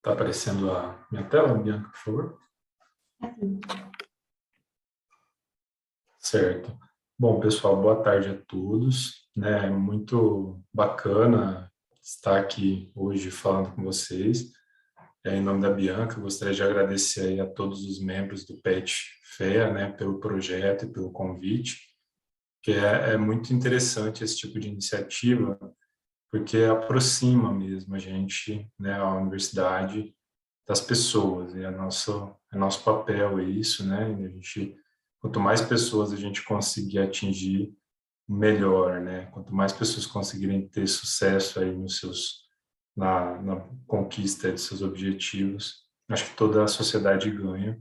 Tá aparecendo a minha tela, Bianca, por favor? Assim. Certo. Bom, pessoal, boa tarde a todos. É muito bacana estar aqui hoje falando com vocês. Em nome da Bianca, gostaria de agradecer aí a todos os membros do PET FEA, pelo projeto e pelo convite, que é muito interessante esse tipo de iniciativa, porque aproxima mesmo a gente, a universidade, das pessoas, e é nosso papel é isso, né? E a gente, quanto mais pessoas a gente conseguir atingir, melhor, né? Quanto mais pessoas conseguirem ter sucesso aí na conquista de seus objetivos, acho que toda a sociedade ganha,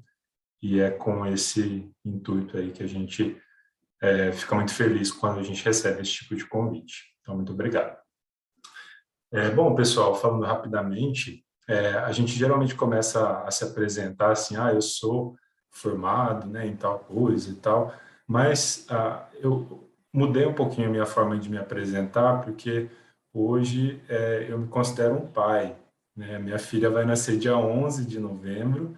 e é com esse intuito aí que a gente fica muito feliz quando a gente recebe esse tipo de convite. Então, muito obrigado. Bom, pessoal, falando rapidamente, a gente geralmente começa a se apresentar assim, eu sou formado, em tal coisa e tal, mas eu mudei um pouquinho a minha forma de me apresentar, porque hoje eu me considero um pai, né? Minha filha vai nascer dia 11 de novembro,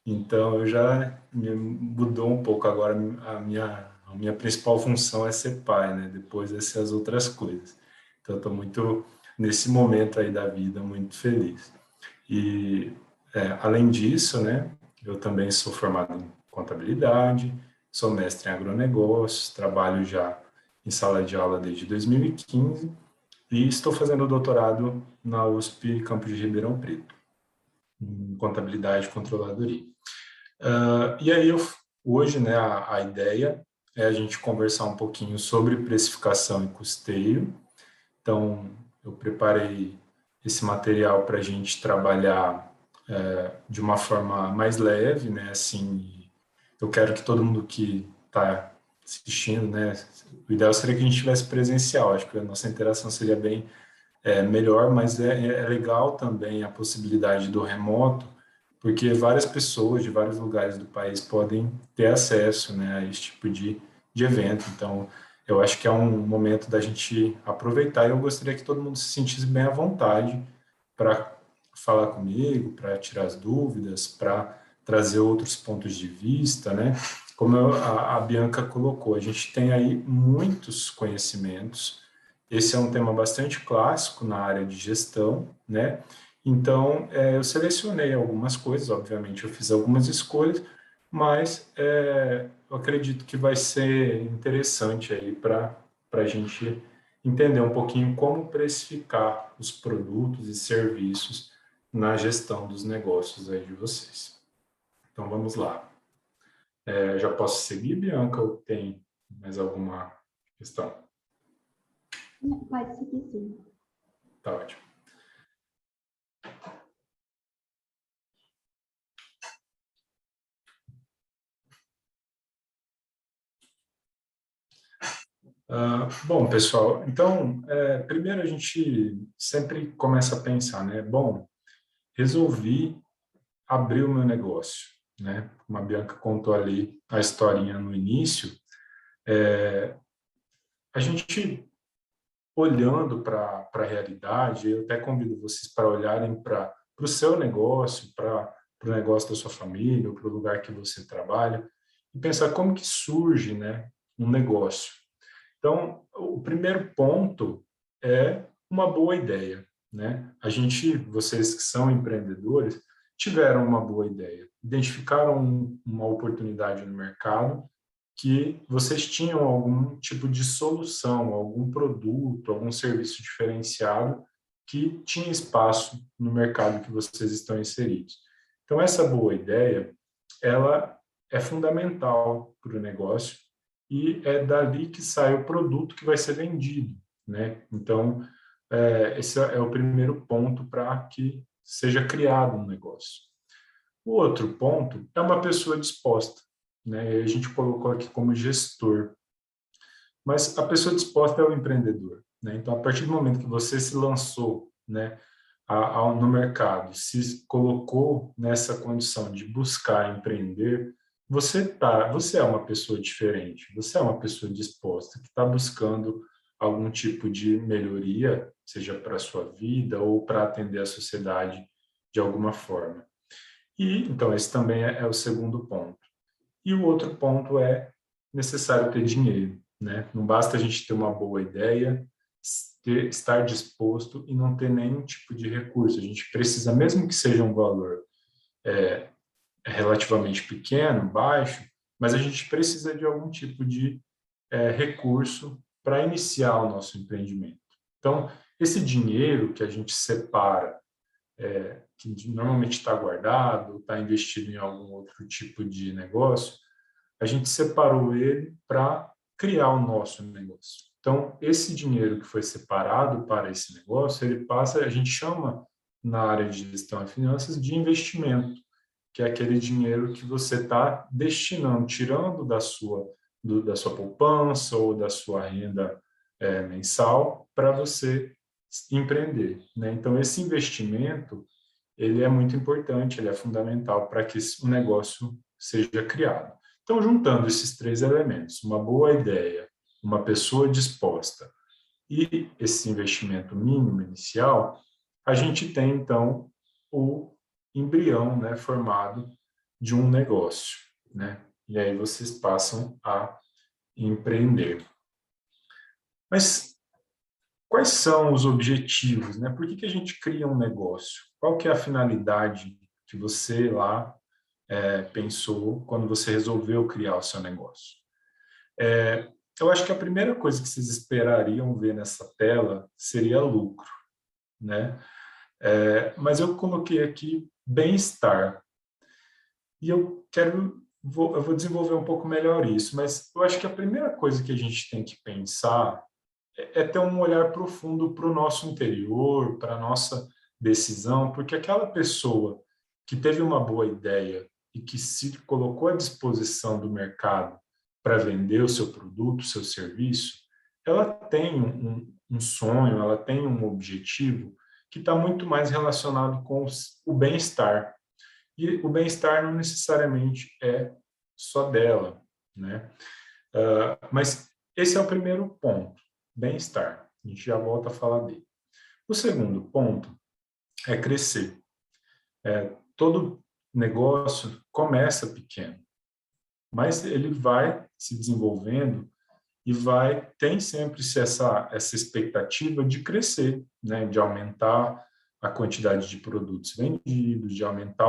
então eu já mudou um pouco agora a minha principal função é ser pai, né? Depois essas outras coisas. Então eu estou muito nesse momento aí da vida, muito feliz. E, além disso, eu também sou formado em contabilidade, sou mestre em agronegócios, trabalho já em sala de aula desde 2015 e estou fazendo doutorado na USP Campus de Ribeirão Preto, em contabilidade e controladoria. E aí, hoje, a ideia é a gente conversar um pouquinho sobre precificação e custeio. Então, eu preparei esse material para a gente trabalhar de uma forma mais leve, né? Assim, eu quero que todo mundo que está assistindo, o ideal seria que a gente tivesse presencial. Acho que a nossa interação seria bem melhor, mas é legal também a possibilidade do remoto, porque várias pessoas de vários lugares do país podem ter acesso, a esse tipo de evento. Então, eu acho que é um momento da gente aproveitar e eu gostaria que todo mundo se sentisse bem à vontade para falar comigo, para tirar as dúvidas, para trazer outros pontos de vista, né? Como a Bianca colocou, a gente tem aí muitos conhecimentos. Esse é um tema bastante clássico na área de gestão, né? Então, eu selecionei algumas coisas, obviamente eu fiz algumas escolhas, mas eu acredito que vai ser interessante aí para a gente entender um pouquinho como precificar os produtos e serviços na gestão dos negócios aí de vocês. Então, vamos lá. Já posso seguir, Bianca, ou tem mais alguma questão? Pode seguir, sim. Tá ótimo. Bom, pessoal, então, primeiro a gente sempre começa a pensar, né? Bom, resolvi abrir o meu negócio, né? Como a Bianca contou ali a historinha no início, a gente olhando para a realidade, eu até convido vocês para olharem para o seu negócio, para o negócio da sua família, ou para o lugar que você trabalha, e pensar como que surge, um negócio. Então, o primeiro ponto é uma boa ideia, né? Vocês que são empreendedores, tiveram uma boa ideia, identificaram uma oportunidade no mercado que vocês tinham algum tipo de solução, algum produto, algum serviço diferenciado que tinha espaço no mercado que vocês estão inseridos. Então, essa boa ideia, ela é fundamental para o negócio e é dali que sai o produto que vai ser vendido, né? Então, esse é o primeiro ponto para que seja criado um negócio. O outro ponto é uma pessoa disposta, né? E a gente colocou aqui como gestor, mas a pessoa disposta é o empreendedor, né? Então, a partir do momento que você se lançou, no mercado, se colocou nessa condição de buscar empreender, você é uma pessoa diferente, você é uma pessoa disposta, que está buscando algum tipo de melhoria, seja para a sua vida ou para atender a sociedade de alguma forma. E, então, esse também é o segundo ponto. E o outro ponto é necessário ter dinheiro, né? Não basta a gente ter uma boa ideia, estar disposto e não ter nenhum tipo de recurso. A gente precisa, mesmo que seja um valor relativamente pequeno, baixo, mas a gente precisa de algum tipo de recurso para iniciar o nosso empreendimento. Então, esse dinheiro que a gente separa, que normalmente está guardado, está investido em algum outro tipo de negócio, a gente separou ele para criar o nosso negócio. Então, esse dinheiro que foi separado para esse negócio, ele passa, a gente chama na área de gestão e finanças de investimento, que é aquele dinheiro que você está destinando, tirando da sua poupança ou da sua renda mensal para você empreender, né? Então, esse investimento, ele é muito importante, ele é fundamental para que o negócio seja criado. Então, juntando esses três elementos, uma boa ideia, uma pessoa disposta e esse investimento mínimo inicial, a gente tem, então, o embrião, né, formado de um negócio, né? E aí vocês passam a empreender. Mas quais são os objetivos, né? Por que a gente cria um negócio? Qual que é a finalidade que você lá pensou quando você resolveu criar o seu negócio? Eu acho que a primeira coisa que vocês esperariam ver nessa tela seria lucro, né? Mas eu coloquei aqui bem-estar. E eu vou desenvolver um pouco melhor isso, mas eu acho que a primeira coisa que a gente tem que pensar é ter um olhar profundo para o nosso interior, para a nossa decisão, porque aquela pessoa que teve uma boa ideia e que se colocou à disposição do mercado para vender o seu produto, o seu serviço, ela tem um sonho, ela tem um objetivo que está muito mais relacionado com o bem-estar. E o bem-estar não necessariamente é só dela, né? Mas esse é o primeiro ponto, bem-estar. A gente já volta a falar dele. O segundo ponto é crescer. Todo negócio começa pequeno, mas ele vai se desenvolvendo e tem sempre essa expectativa de crescer, né? De aumentar a quantidade de produtos vendidos, de aumentar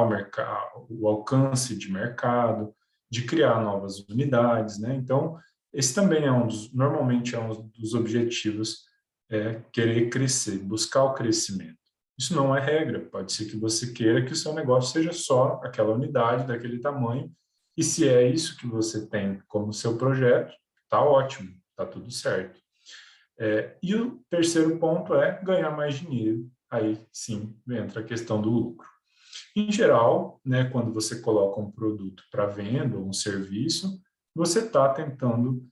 o alcance de mercado, de criar novas unidades, né? Então, esse também normalmente é um dos objetivos, querer crescer, buscar o crescimento. Isso não é regra, pode ser que você queira que o seu negócio seja só aquela unidade, daquele tamanho, e se é isso que você tem como seu projeto, tá ótimo, tá tudo certo. E o terceiro ponto é ganhar mais dinheiro. Aí sim entra a questão do lucro. Em geral, né, quando você coloca um produto para venda ou um serviço, você está tentando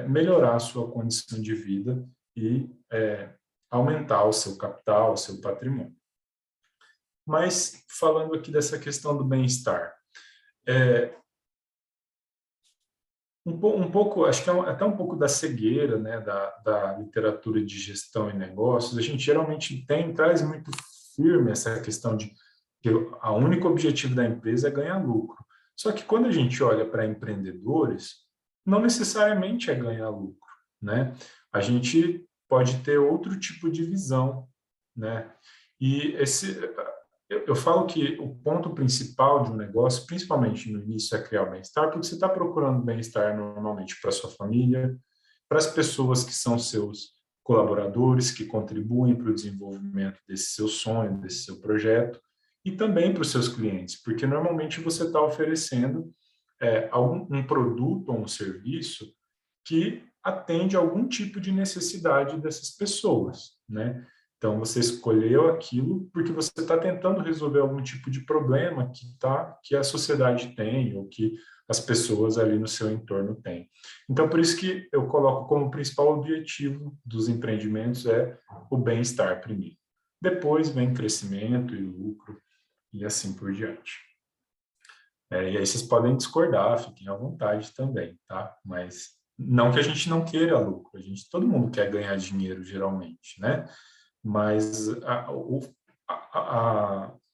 melhorar a sua condição de vida e aumentar o seu capital, o seu patrimônio. Mas falando aqui dessa questão do bem-estar, um pouco, acho que até um pouco da cegueira, né, da literatura de gestão e negócios, a gente geralmente traz muito firme essa questão de que o único objetivo da empresa é ganhar lucro. Só que quando a gente olha para empreendedores, não necessariamente é ganhar lucro, né? A gente pode ter outro tipo de visão, né? E eu falo que o ponto principal de um negócio, principalmente no início, é criar o bem-estar, porque você está procurando bem-estar normalmente para sua família, para as pessoas que são seus colaboradores, que contribuem para o desenvolvimento desse seu sonho, desse seu projeto, e também para os seus clientes, porque normalmente você está oferecendo um produto ou um serviço que atende a algum tipo de necessidade dessas pessoas, né? Então, você escolheu aquilo porque você está tentando resolver algum tipo de problema que a sociedade tem ou que as pessoas ali no seu entorno têm. Então, por isso que eu coloco como principal objetivo dos empreendimentos o bem-estar primeiro. Depois vem crescimento e lucro e assim por diante. E aí vocês podem discordar, fiquem à vontade também, tá? Mas não que a gente não queira lucro, todo mundo quer ganhar dinheiro geralmente, né? Mas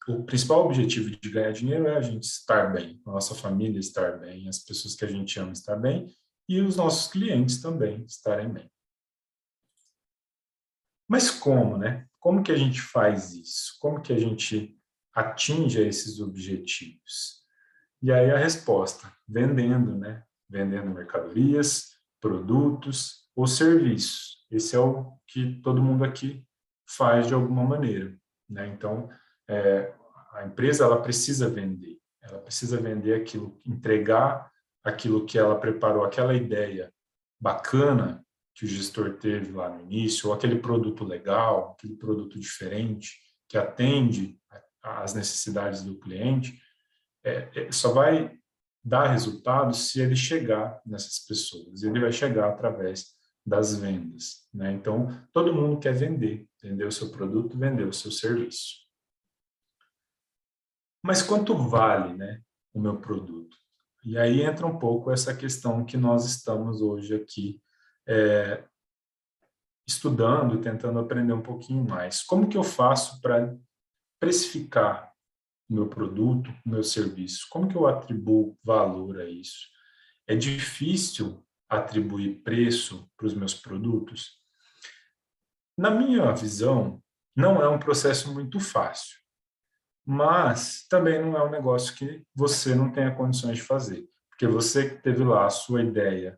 o principal objetivo de ganhar dinheiro é a gente estar bem, a nossa família estar bem, as pessoas que a gente ama estar bem e os nossos clientes também estarem bem. Mas como, né? Como que a gente faz isso? Como que a gente atinge esses objetivos? E aí a resposta, vendendo, né? Vendendo mercadorias, produtos ou serviços. Esse é o que todo mundo aqui faz de alguma maneira, né? Então, a empresa ela precisa vender aquilo, entregar aquilo que ela preparou, aquela ideia bacana que o gestor teve lá no início, ou aquele produto legal, aquele produto diferente que atende às necessidades do cliente, só vai dar resultado se ele chegar nessas pessoas. Ele vai chegar através das vendas, né? Então, todo mundo quer vender o seu produto, vender o seu serviço. Mas quanto vale, né, o meu produto? E aí entra um pouco essa questão que nós estamos hoje aqui estudando, tentando aprender um pouquinho mais. Como que eu faço para precificar o meu produto, o meu serviço? Como que eu atribuo valor a isso? É difícil atribuir preço para os meus produtos? Na minha visão, não é um processo muito fácil, mas também não é um negócio que você não tenha condições de fazer, porque você que teve lá a sua ideia,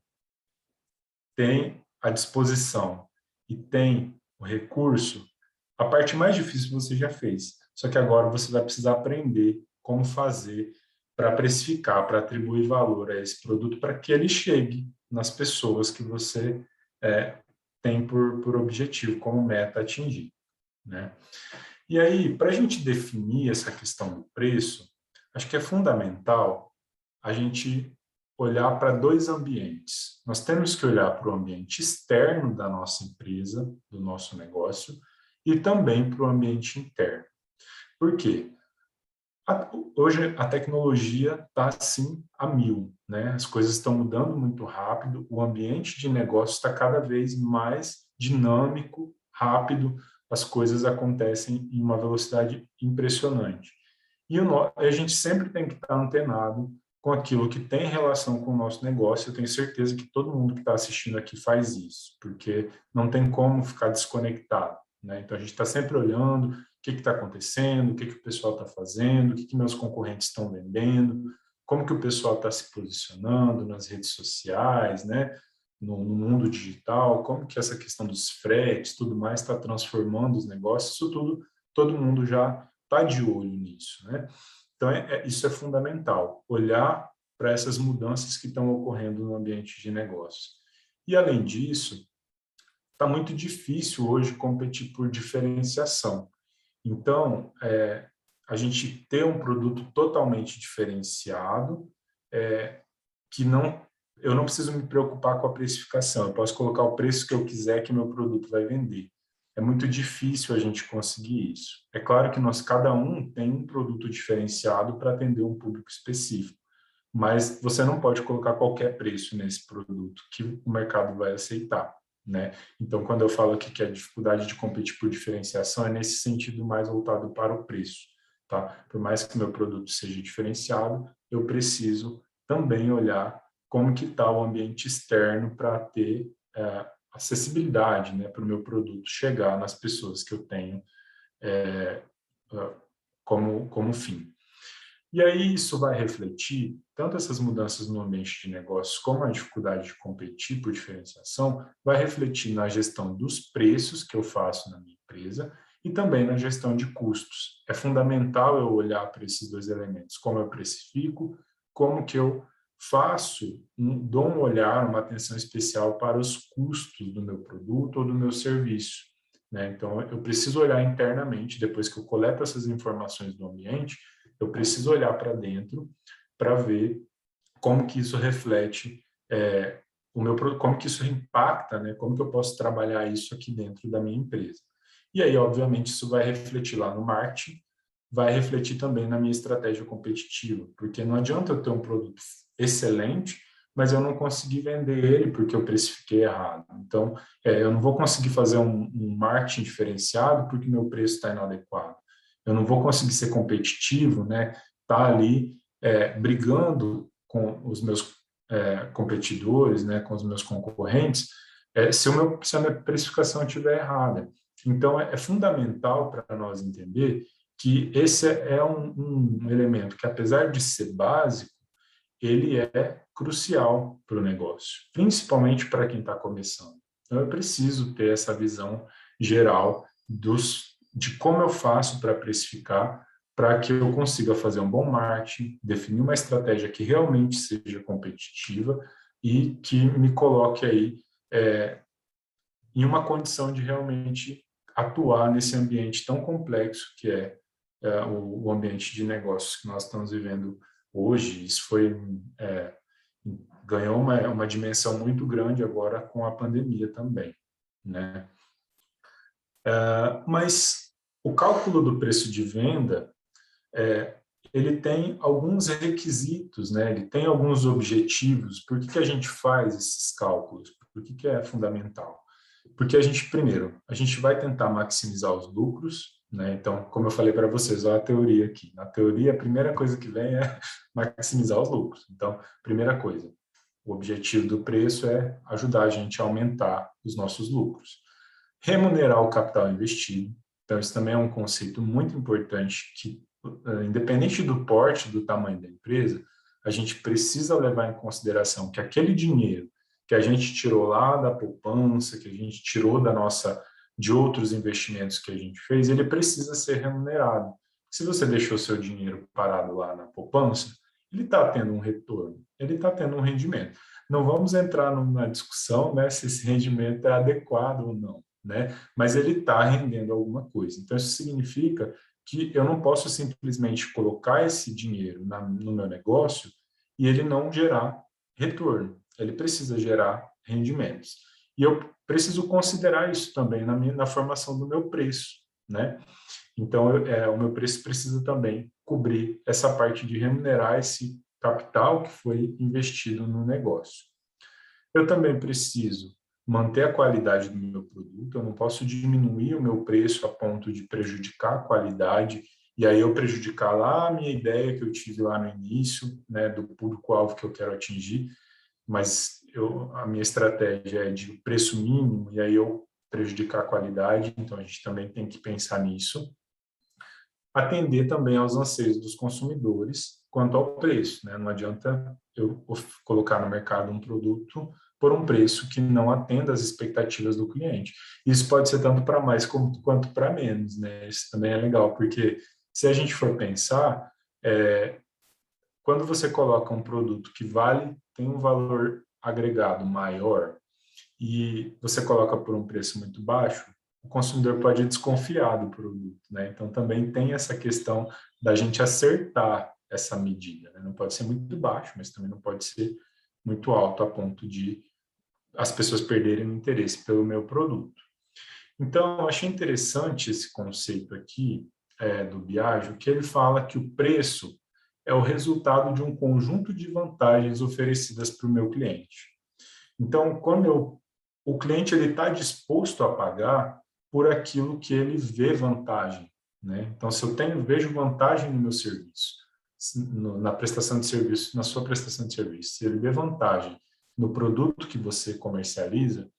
tem a disposição e tem o recurso, a parte mais difícil você já fez. Só que agora você vai precisar aprender como fazer para precificar, para atribuir valor a esse produto, para que ele chegue nas pessoas que você tem por objetivo, como meta atingir, né? E aí, para a gente definir essa questão do preço, acho que é fundamental a gente olhar para dois ambientes. Nós temos que olhar para o ambiente externo da nossa empresa, do nosso negócio, e também para o ambiente interno. Por quê? Hoje a tecnologia está assim a mil, né? As coisas estão mudando muito rápido, o ambiente de negócio está cada vez mais dinâmico, rápido, as coisas acontecem em uma velocidade impressionante. E a gente sempre tem que estar antenado com aquilo que tem relação com o nosso negócio. Eu tenho certeza que todo mundo que está assistindo aqui faz isso, porque não tem como ficar desconectado, né? Então a gente está sempre olhando o que está acontecendo, o que o pessoal está fazendo, o que meus concorrentes estão vendendo, como que o pessoal está se posicionando nas redes sociais, né? No mundo digital, como que essa questão dos fretes, tudo mais está transformando os negócios, isso tudo, todo mundo já está de olho nisso, né? Então, isso é fundamental, olhar para essas mudanças que estão ocorrendo no ambiente de negócio. E, além disso, está muito difícil hoje competir por diferenciação. Então, a gente ter um produto totalmente diferenciado, que eu não preciso me preocupar com a precificação, eu posso colocar o preço que eu quiser que meu produto vai vender. É muito difícil a gente conseguir isso. É claro que cada um tem um produto diferenciado para atender um público específico, mas você não pode colocar qualquer preço nesse produto que o mercado vai aceitar, né? Então, quando eu falo aqui que a dificuldade de competir por diferenciação é nesse sentido mais voltado para o preço, tá? Por mais que meu produto seja diferenciado, eu preciso também olhar como que está o ambiente externo para ter acessibilidade, né, para o meu produto chegar nas pessoas que eu tenho como fim. E aí isso vai refletir, tanto essas mudanças no ambiente de negócios como a dificuldade de competir por diferenciação, vai refletir na gestão dos preços que eu faço na minha empresa e também na gestão de custos. É fundamental eu olhar para esses dois elementos, como eu precifico, como que eu dou um olhar, uma atenção especial para os custos do meu produto ou do meu serviço, né? Então, eu preciso olhar internamente, depois que eu coleto essas informações do ambiente, eu preciso olhar para dentro para ver como que isso reflete como que isso impacta, né? Como que eu posso trabalhar isso aqui dentro da minha empresa. E aí, obviamente, isso vai refletir lá no marketing, vai refletir também na minha estratégia competitiva, porque não adianta eu ter um produto excelente, mas eu não consegui vender ele porque eu precifiquei errado. Então, eu não vou conseguir fazer um marketing diferenciado porque meu preço está inadequado. Eu não vou conseguir ser competitivo, né? Tá ali brigando com os meus competidores, né? Com os meus concorrentes, se a minha precificação estiver errada. Então, é fundamental para nós entender que esse é um elemento que, apesar de ser básico, ele é crucial para o negócio, principalmente para quem está começando. Então, eu preciso ter essa visão geral de como eu faço para precificar, para que eu consiga fazer um bom marketing, definir uma estratégia que realmente seja competitiva e que me coloque aí em uma condição de realmente atuar nesse ambiente tão complexo que o ambiente de negócios que nós estamos vivendo hoje. Isso ganhou uma dimensão muito grande agora com a pandemia também, né? Mas o cálculo do preço de venda, ele tem alguns requisitos, né? Ele tem alguns objetivos. Por que a gente faz esses cálculos? Por que é fundamental? Porque primeiro, a gente vai tentar maximizar os lucros, né? Então, como eu falei para vocês, olha a teoria aqui. Na teoria, a primeira coisa que vem é maximizar os lucros. Então, primeira coisa, o objetivo do preço é ajudar a gente a aumentar os nossos lucros. Remunerar o capital investido. Então, isso também é um conceito muito importante que, independente do porte, do tamanho da empresa, a gente precisa levar em consideração que aquele dinheiro que a gente tirou lá da poupança, que a gente tirou de outros investimentos que a gente fez, ele precisa ser remunerado. Se você deixou seu dinheiro parado lá na poupança, ele está tendo um retorno, ele está tendo um rendimento. Não vamos entrar numa discussão, né, se esse rendimento é adequado ou não, né? Mas ele está rendendo alguma coisa. Então, isso significa que eu não posso simplesmente colocar esse dinheiro no meu negócio e ele não gerar retorno. Ele precisa gerar rendimentos. E eu preciso considerar isso também na formação do meu preço, né? Então, o meu preço precisa também cobrir essa parte de remunerar esse capital que foi investido no negócio. Eu também preciso manter a qualidade do meu produto, eu não posso diminuir o meu preço a ponto de prejudicar a qualidade, e aí eu prejudicar lá a minha ideia que eu tive lá no início, né, do público-alvo que eu quero atingir, mas a minha estratégia é de preço mínimo, e aí eu prejudicar a qualidade, então a gente também tem que pensar nisso. Atender também aos anseios dos consumidores quanto ao preço, né? Não adianta eu colocar no mercado um produto por um preço que não atenda às expectativas do cliente. Isso pode ser tanto para mais quanto para menos, né? Isso também é legal, porque se a gente for pensar, quando você coloca um produto que tem um valor agregado maior e você coloca por um preço muito baixo, o consumidor pode desconfiar do produto, né? Então também tem essa questão da gente acertar essa medida, né? Não pode ser muito baixo, mas também não pode ser muito alto a ponto de as pessoas perderem o interesse pelo meu produto. Então, eu achei interessante esse conceito aqui do Biagio, que ele fala que o preço é o resultado de um conjunto de vantagens oferecidas para o meu cliente. Então, o cliente está disposto a pagar por aquilo que ele vê vantagem, né? Então, se eu vejo vantagem no meu serviço, na prestação de serviço, na sua prestação de serviço, se ele vê vantagem no produto que você comercializa,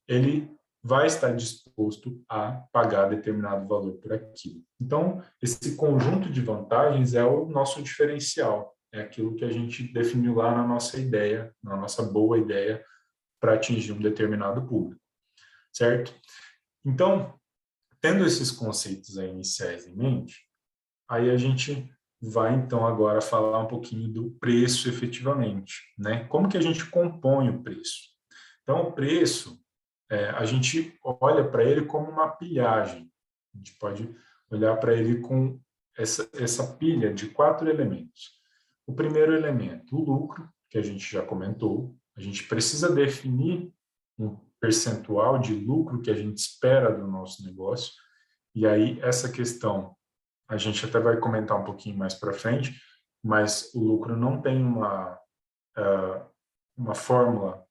ele vai estar disposto a pagar determinado valor por aquilo. Então, esse conjunto de vantagens é o nosso diferencial, é aquilo que a gente definiu lá na nossa ideia, na nossa boa ideia para atingir um determinado público, certo? Então, tendo esses conceitos aí iniciais em mente, aí a gente vai então agora falar um pouquinho do preço efetivamente, né? Como que a gente compõe o preço? Então, o preço, a gente olha para ele como uma pilhagem. A gente pode olhar para ele com essa pilha de 4 elementos. O primeiro elemento, o lucro, que a gente já comentou. A gente precisa definir um percentual de lucro que a gente espera do nosso negócio. E aí, essa questão, a gente até vai comentar um pouquinho mais para frente, mas o lucro não tem uma fórmula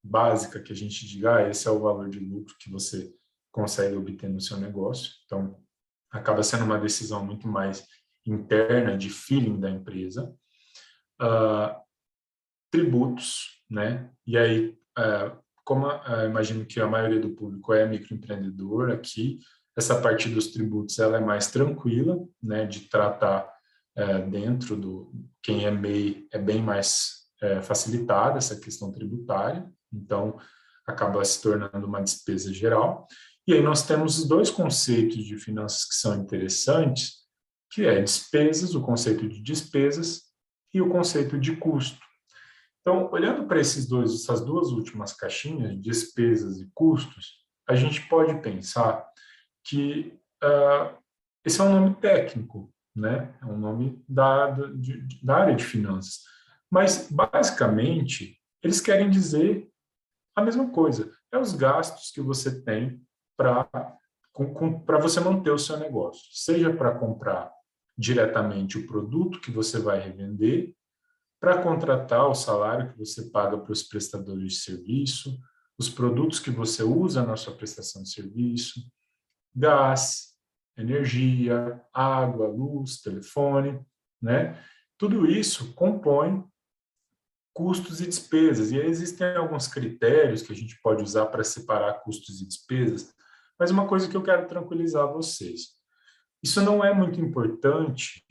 básica que a gente diga, esse é o valor de lucro que você consegue obter no seu negócio. Então, acaba sendo uma decisão muito mais interna, de feeling da empresa. Tributos, né? E aí, como imagino que a maioria do público é microempreendedor aqui, essa parte dos tributos ela é mais tranquila, né? De tratar dentro do quem é MEI é bem mais facilitada essa questão tributária, então acaba se tornando uma despesa geral. E aí nós temos os dois conceitos de finanças que são interessantes, que é despesas, o conceito de despesas e o conceito de custo. Então, olhando para essas duas últimas caixinhas, despesas e custos, a gente pode pensar que esse é um nome técnico, né? É um nome da área de finanças. Mas, basicamente, eles querem dizer a mesma coisa. É os gastos que você tem para você manter o seu negócio. Seja para comprar diretamente o produto que você vai revender, para contratar o salário que você paga para os prestadores de serviço, os produtos que você usa na sua prestação de serviço, gás, energia, água, luz, telefone, né? Tudo isso compõe custos e despesas. E aí existem alguns critérios que a gente pode usar para separar custos e despesas, mas uma coisa que eu quero tranquilizar vocês. Isso não é muito importante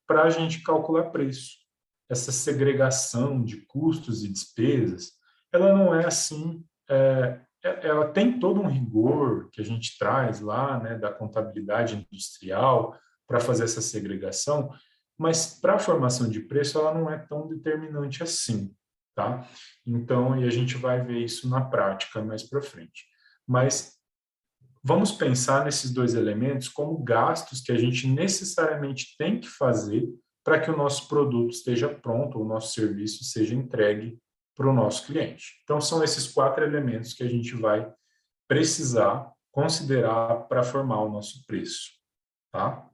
para a gente calcular preço. Essa segregação de custos e despesas, ela não é assim, ela tem todo um rigor que a gente traz lá, né, da contabilidade industrial para fazer essa segregação, mas para a formação de preço ela não é tão determinante assim, tá? Então, e a gente vai ver isso na prática mais para frente. Mas vamos pensar nesses dois elementos como gastos que a gente necessariamente tem que fazer para que o nosso produto esteja pronto, o nosso serviço seja entregue para o nosso cliente. Então, são esses 4 elementos que a gente vai precisar considerar para formar o nosso preço, tá?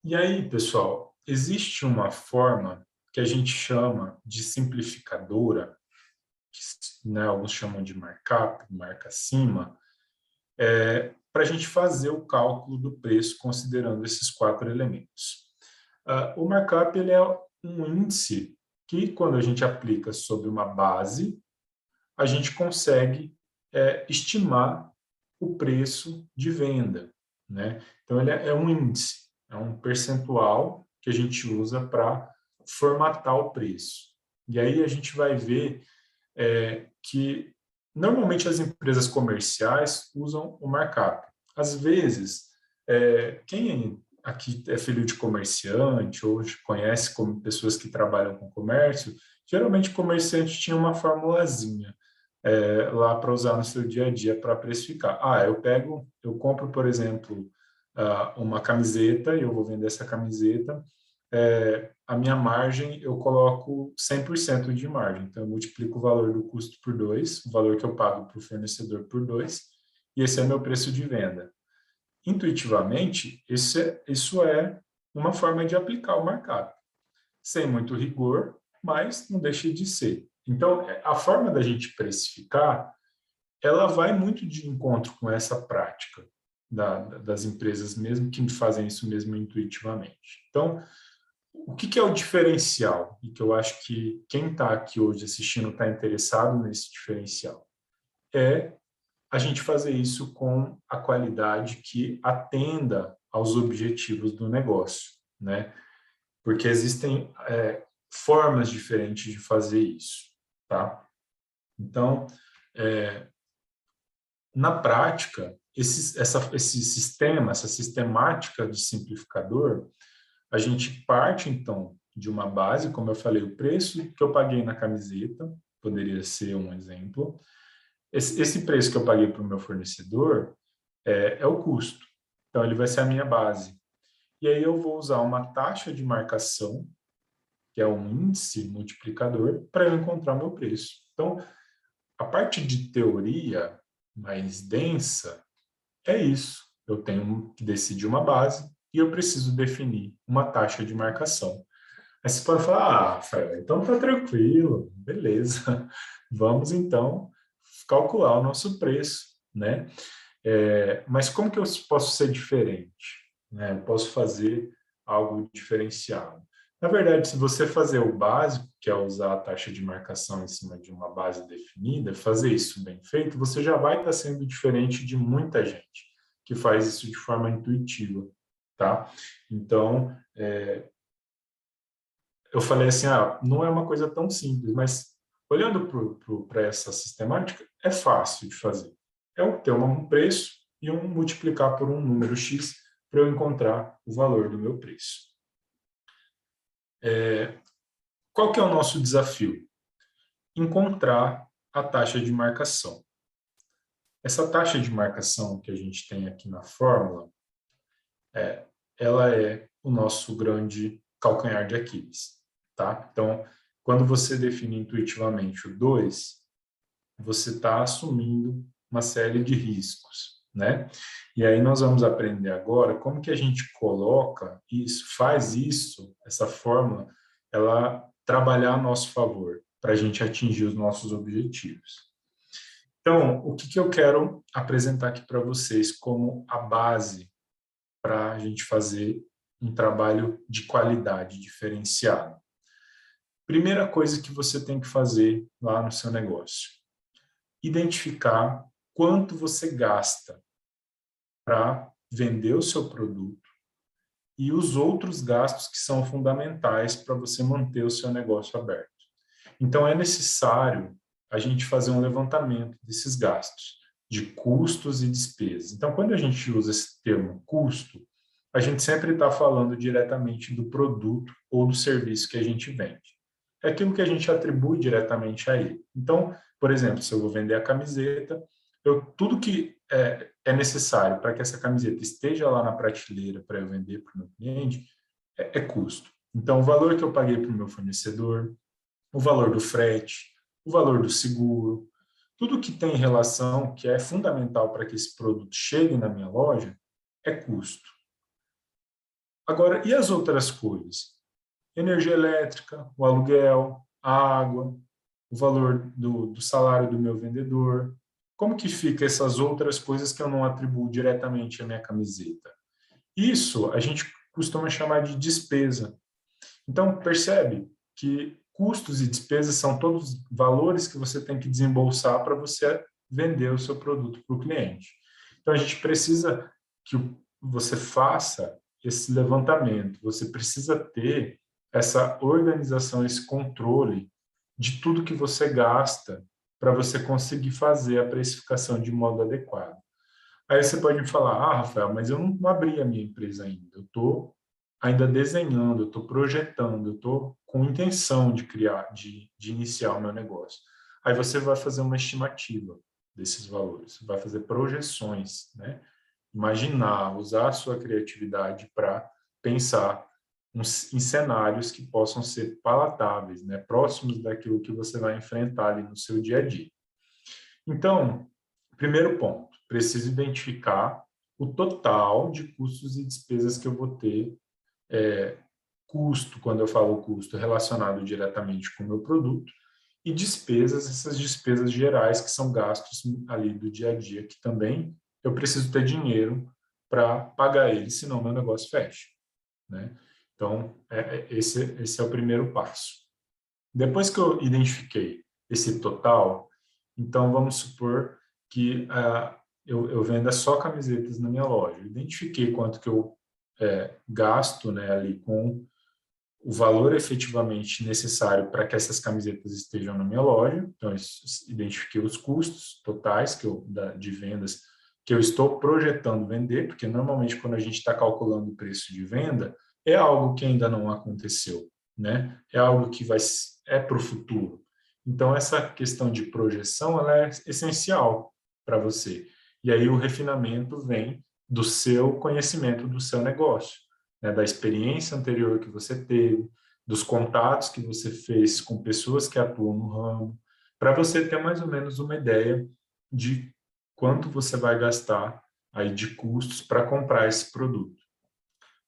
E aí, pessoal, existe uma forma que a gente chama de simplificadora, que, né, alguns chamam de markup, marca acima, para a gente fazer o cálculo do preço considerando esses 4 elementos. O markup ele é um índice que, quando a gente aplica sobre uma base, a gente consegue estimar o preço de venda, né? Então, ele é um índice, é um percentual que a gente usa para formatar o preço. E aí a gente vai ver que normalmente as empresas comerciais usam o markup. Às vezes, quem aqui é filho de comerciante ou conhece como pessoas que trabalham com comércio, geralmente comerciante tinha uma formulazinha lá para usar no seu dia a dia para precificar. Eu compro, por exemplo, uma camiseta e eu vou vender essa camiseta, a minha margem, eu coloco 100% de margem. Então, eu multiplico o valor do custo por 2, o valor que eu pago para o fornecedor por 2, e esse é meu preço de venda. Intuitivamente, isso é uma forma de aplicar o markup. Sem muito rigor, mas não deixa de ser. Então, a forma da gente precificar, ela vai muito de encontro com essa prática das empresas mesmo que fazem isso mesmo intuitivamente. Então, o que é o diferencial? E que eu acho que quem está aqui hoje assistindo está interessado nesse diferencial. É a gente fazer isso com a qualidade que atenda aos objetivos do negócio, né? Porque existem formas diferentes de fazer isso, tá? Então, na prática, esse sistema, essa sistemática de simplificador, a gente parte, então, de uma base, como eu falei, o preço que eu paguei na camiseta, poderia ser um exemplo. Esse preço que eu paguei para o meu fornecedor é o custo. Então, ele vai ser a minha base. E aí eu vou usar uma taxa de marcação, que é um índice multiplicador, para eu encontrar meu preço. Então, a parte de teoria mais densa é isso. Eu tenho que decidir uma base e eu preciso definir uma taxa de marcação. Aí você pode falar, Rafael, então tá tranquilo, beleza. Vamos então calcular o nosso preço, né? Mas como que eu posso ser diferente? Né? Eu posso fazer algo diferenciado. Na verdade, se você fazer o básico, que é usar a taxa de marcação em cima de uma base definida, fazer isso bem feito, você já vai estar sendo diferente de muita gente que faz isso de forma intuitiva, tá? Então, eu falei assim, não é uma coisa tão simples, mas olhando para essa sistemática, é fácil de fazer. É ter um preço e multiplicar por um número X para eu encontrar o valor do meu preço. Qual que é o nosso desafio? Encontrar a taxa de marcação. Essa taxa de marcação que a gente tem aqui na fórmula, ela é o nosso grande calcanhar de Aquiles, tá? Então, quando você define intuitivamente o 2, você está assumindo uma série de riscos, né? E aí nós vamos aprender agora como que a gente coloca isso, faz isso, essa fórmula, ela trabalhar a nosso favor, para a gente atingir os nossos objetivos. Então, o que eu quero apresentar aqui para vocês como a base para a gente fazer um trabalho de qualidade diferenciado. Primeira coisa que você tem que fazer lá no seu negócio: identificar quanto você gasta para vender o seu produto e os outros gastos que são fundamentais para você manter o seu negócio aberto. Então, é necessário a gente fazer um levantamento desses gastos, de custos e despesas. Então, quando a gente usa esse termo custo, a gente sempre está falando diretamente do produto ou do serviço que a gente vende. É aquilo que a gente atribui diretamente a ele. Então, por exemplo, se eu vou vender a camiseta, tudo que é necessário para que essa camiseta esteja lá na prateleira para eu vender para o meu cliente é custo. Então, o valor que eu paguei para o meu fornecedor, o valor do frete, o valor do seguro, tudo que tem relação, que é fundamental para que esse produto chegue na minha loja, é custo. Agora, e as outras coisas? Energia elétrica, o aluguel, a água, o valor do salário do meu vendedor. Como que fica essas outras coisas que eu não atribuo diretamente à minha camiseta? Isso a gente costuma chamar de despesa. Então, percebe que custos e despesas são todos valores que você tem que desembolsar para você vender o seu produto para o cliente. Então, a gente precisa que você faça esse levantamento, você precisa ter essa organização, esse controle de tudo que você gasta para você conseguir fazer a precificação de modo adequado. Aí você pode me falar, Rafael, mas eu não abri a minha empresa ainda, eu estou ainda desenhando, eu estou projetando, eu estou com intenção de criar, de iniciar o meu negócio. Aí você vai fazer uma estimativa desses valores, vai fazer projeções, né? Imaginar, usar a sua criatividade para pensar em cenários que possam ser palatáveis, né? Próximos daquilo que você vai enfrentar ali no seu dia a dia. Então, primeiro ponto, preciso identificar o total de custos e despesas que eu vou ter. Custo, quando eu falo custo, relacionado diretamente com o meu produto, e despesas, essas despesas gerais, que são gastos ali do dia a dia, que também eu preciso ter dinheiro para pagar eles, senão meu negócio fecha, né? Então, esse é o primeiro passo. Depois que eu identifiquei esse total, então vamos supor que eu venda só camisetas na minha loja. Eu identifiquei quanto que eu gasto, né, ali com o valor efetivamente necessário para que essas camisetas estejam na minha loja. Então, eu identifiquei os custos totais de vendas que eu estou projetando vender, porque normalmente quando a gente está calculando o preço de venda, é algo que ainda não aconteceu, né? É algo que é para o futuro. Então, essa questão de projeção, ela é essencial para você. E aí o refinamento vem do seu conhecimento do seu negócio, né, da experiência anterior que você teve, dos contatos que você fez com pessoas que atuam no ramo, para você ter mais ou menos uma ideia de quanto você vai gastar aí de custos para comprar esse produto.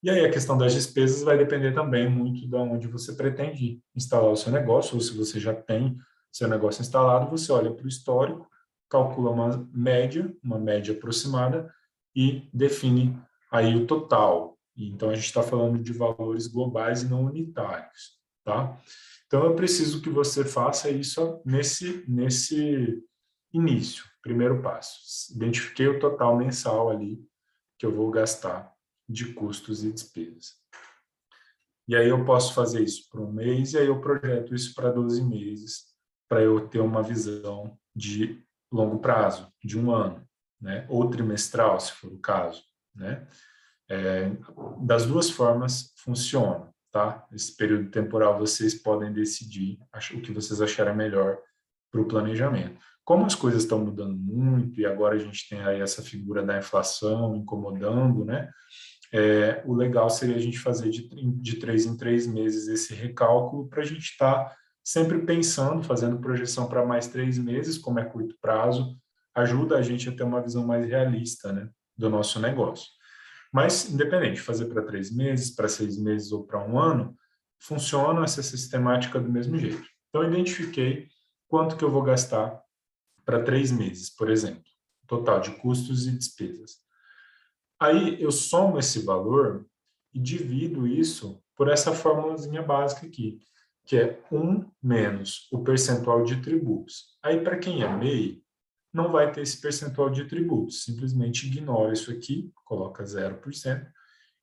E aí a questão das despesas vai depender também muito de onde você pretende instalar o seu negócio, ou se você já tem seu negócio instalado, você olha para o histórico calcula uma média aproximada e define aí o total. Então, a gente está falando de valores globais e não unitários, tá? Então, eu preciso que você faça isso nesse início, primeiro passo. Identifiquei o total mensal ali que eu vou gastar de custos e despesas. E aí eu posso fazer isso por um mês, e aí eu projeto isso para 12 meses, para eu ter uma visão de longo prazo, de um ano, né? Ou trimestral, se for o caso, né? Das duas formas funciona, tá? Esse período temporal vocês podem decidir o que vocês acharem melhor para o planejamento. Como as coisas estão mudando muito e agora a gente tem aí essa figura da inflação incomodando, né? O legal seria a gente fazer de 3 em 3 meses esse recálculo para a gente estar sempre pensando, fazendo projeção para mais 3 meses, como é curto prazo, ajuda a gente a ter uma visão mais realista, né, do nosso negócio. Mas, independente, fazer para 3 meses, para 6 meses ou para um ano, funciona essa sistemática do mesmo jeito. Então, identifiquei quanto que eu vou gastar para 3 meses, por exemplo, total de custos e despesas. Aí eu somo esse valor e divido isso por essa formulazinha básica aqui, que é 1 menos o percentual de tributos. Aí, para quem é MEI, não vai ter esse percentual de tributos, simplesmente ignora isso aqui, coloca 0%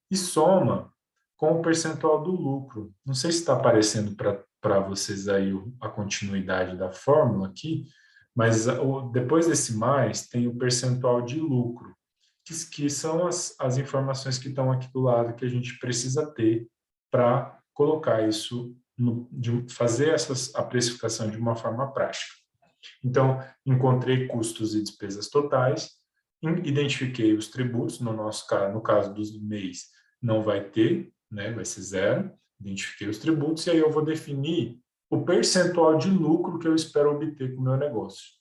e soma com o percentual do lucro. Não sei se está aparecendo para vocês aí a continuidade da fórmula aqui, mas depois desse mais tem o percentual de lucro, que são as informações que estão aqui do lado que a gente precisa ter para colocar isso, fazer a precificação de uma forma prática. Então, encontrei custos e despesas totais, identifiquei os tributos, no caso dos MEIs, não vai ter, né, vai ser 0, identifiquei os tributos, e aí eu vou definir o percentual de lucro que eu espero obter com o meu negócio.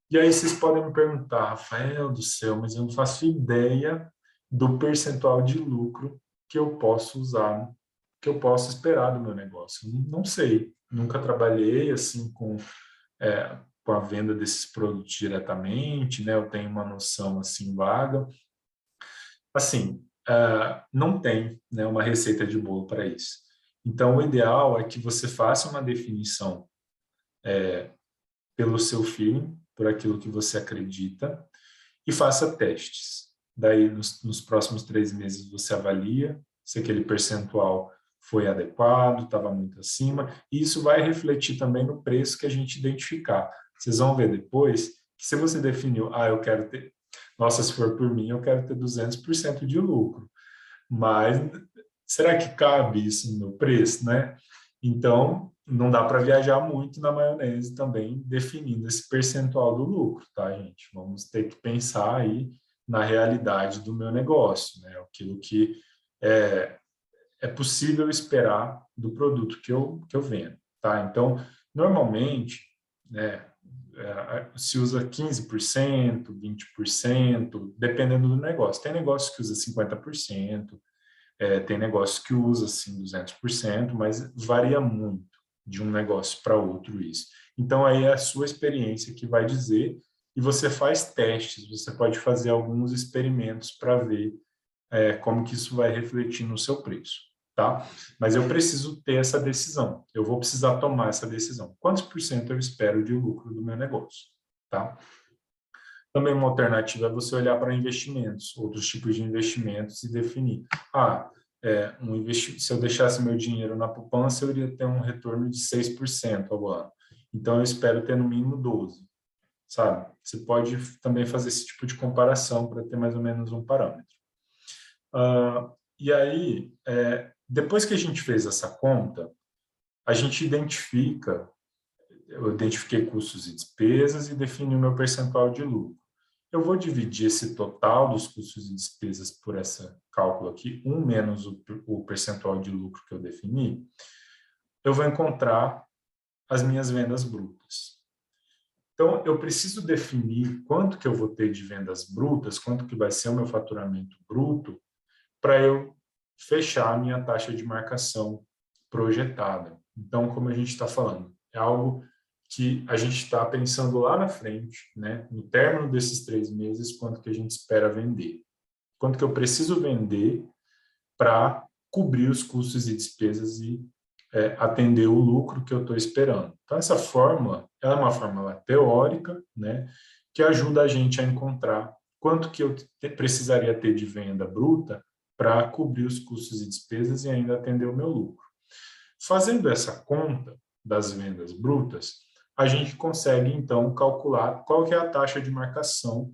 E aí vocês podem me perguntar, Rafael do céu, mas eu não faço ideia do percentual de lucro que eu posso usar, que eu posso esperar do meu negócio. Não sei, nunca trabalhei assim com a venda desses produtos diretamente, né? Eu tenho uma noção assim vaga. Assim, não tem, né, uma receita de bolo para isso. Então, o ideal é que você faça uma definição pelo seu feeling, por aquilo que você acredita, e faça testes. Daí, nos próximos 3 meses, você avalia se aquele percentual foi adequado, estava muito acima, e isso vai refletir também no preço que a gente identificar. Vocês vão ver depois que se você definiu, eu quero ter, nossa, se for por mim, eu quero ter 200% de lucro, mas será que cabe isso no meu preço, né? Então, não dá para viajar muito na maionese também definindo esse percentual do lucro, tá, gente? Vamos ter que pensar aí na realidade do meu negócio, né? Aquilo que é possível esperar do produto que eu vendo, tá? Então, normalmente, né, se usa 15%, 20%, dependendo do negócio. Tem negócio que usa 50%, tem negócio que usa, assim, 200%, mas varia muito de um negócio para outro isso. Então, aí é a sua experiência que vai dizer, e você faz testes, você pode fazer alguns experimentos para ver como que isso vai refletir no seu preço, tá? Mas eu preciso ter essa decisão, eu vou precisar tomar essa decisão. Quantos por cento eu espero de lucro do meu negócio, tá? Também uma alternativa é você olhar para investimentos, outros tipos de investimentos e definir. Se eu deixasse meu dinheiro na poupança, eu iria ter um retorno de 6% ao ano. Então, eu espero ter no mínimo 12%, sabe? Você pode também fazer esse tipo de comparação para ter mais ou menos um parâmetro. E aí, depois que a gente fez essa conta, a gente eu identifiquei custos e despesas e defini o meu percentual de lucro. Eu vou dividir esse total dos custos e despesas por esse cálculo aqui, 1 menos o percentual de lucro que eu defini, eu vou encontrar as minhas vendas brutas. Então, eu preciso definir quanto que eu vou ter de vendas brutas, quanto que vai ser o meu faturamento bruto, para eu fechar a minha taxa de marcação projetada. Então, como a gente está falando, é algo que a gente está pensando lá na frente, né, no término desses 3 meses, quanto que a gente espera vender. Quanto que eu preciso vender para cobrir os custos e despesas e atender o lucro que eu estou esperando. Então, essa fórmula, ela é uma fórmula teórica, né, que ajuda a gente a encontrar quanto que eu precisaria ter de venda bruta para cobrir os custos e despesas e ainda atender o meu lucro. Fazendo essa conta das vendas brutas, a gente consegue, então, calcular qual que é a taxa de marcação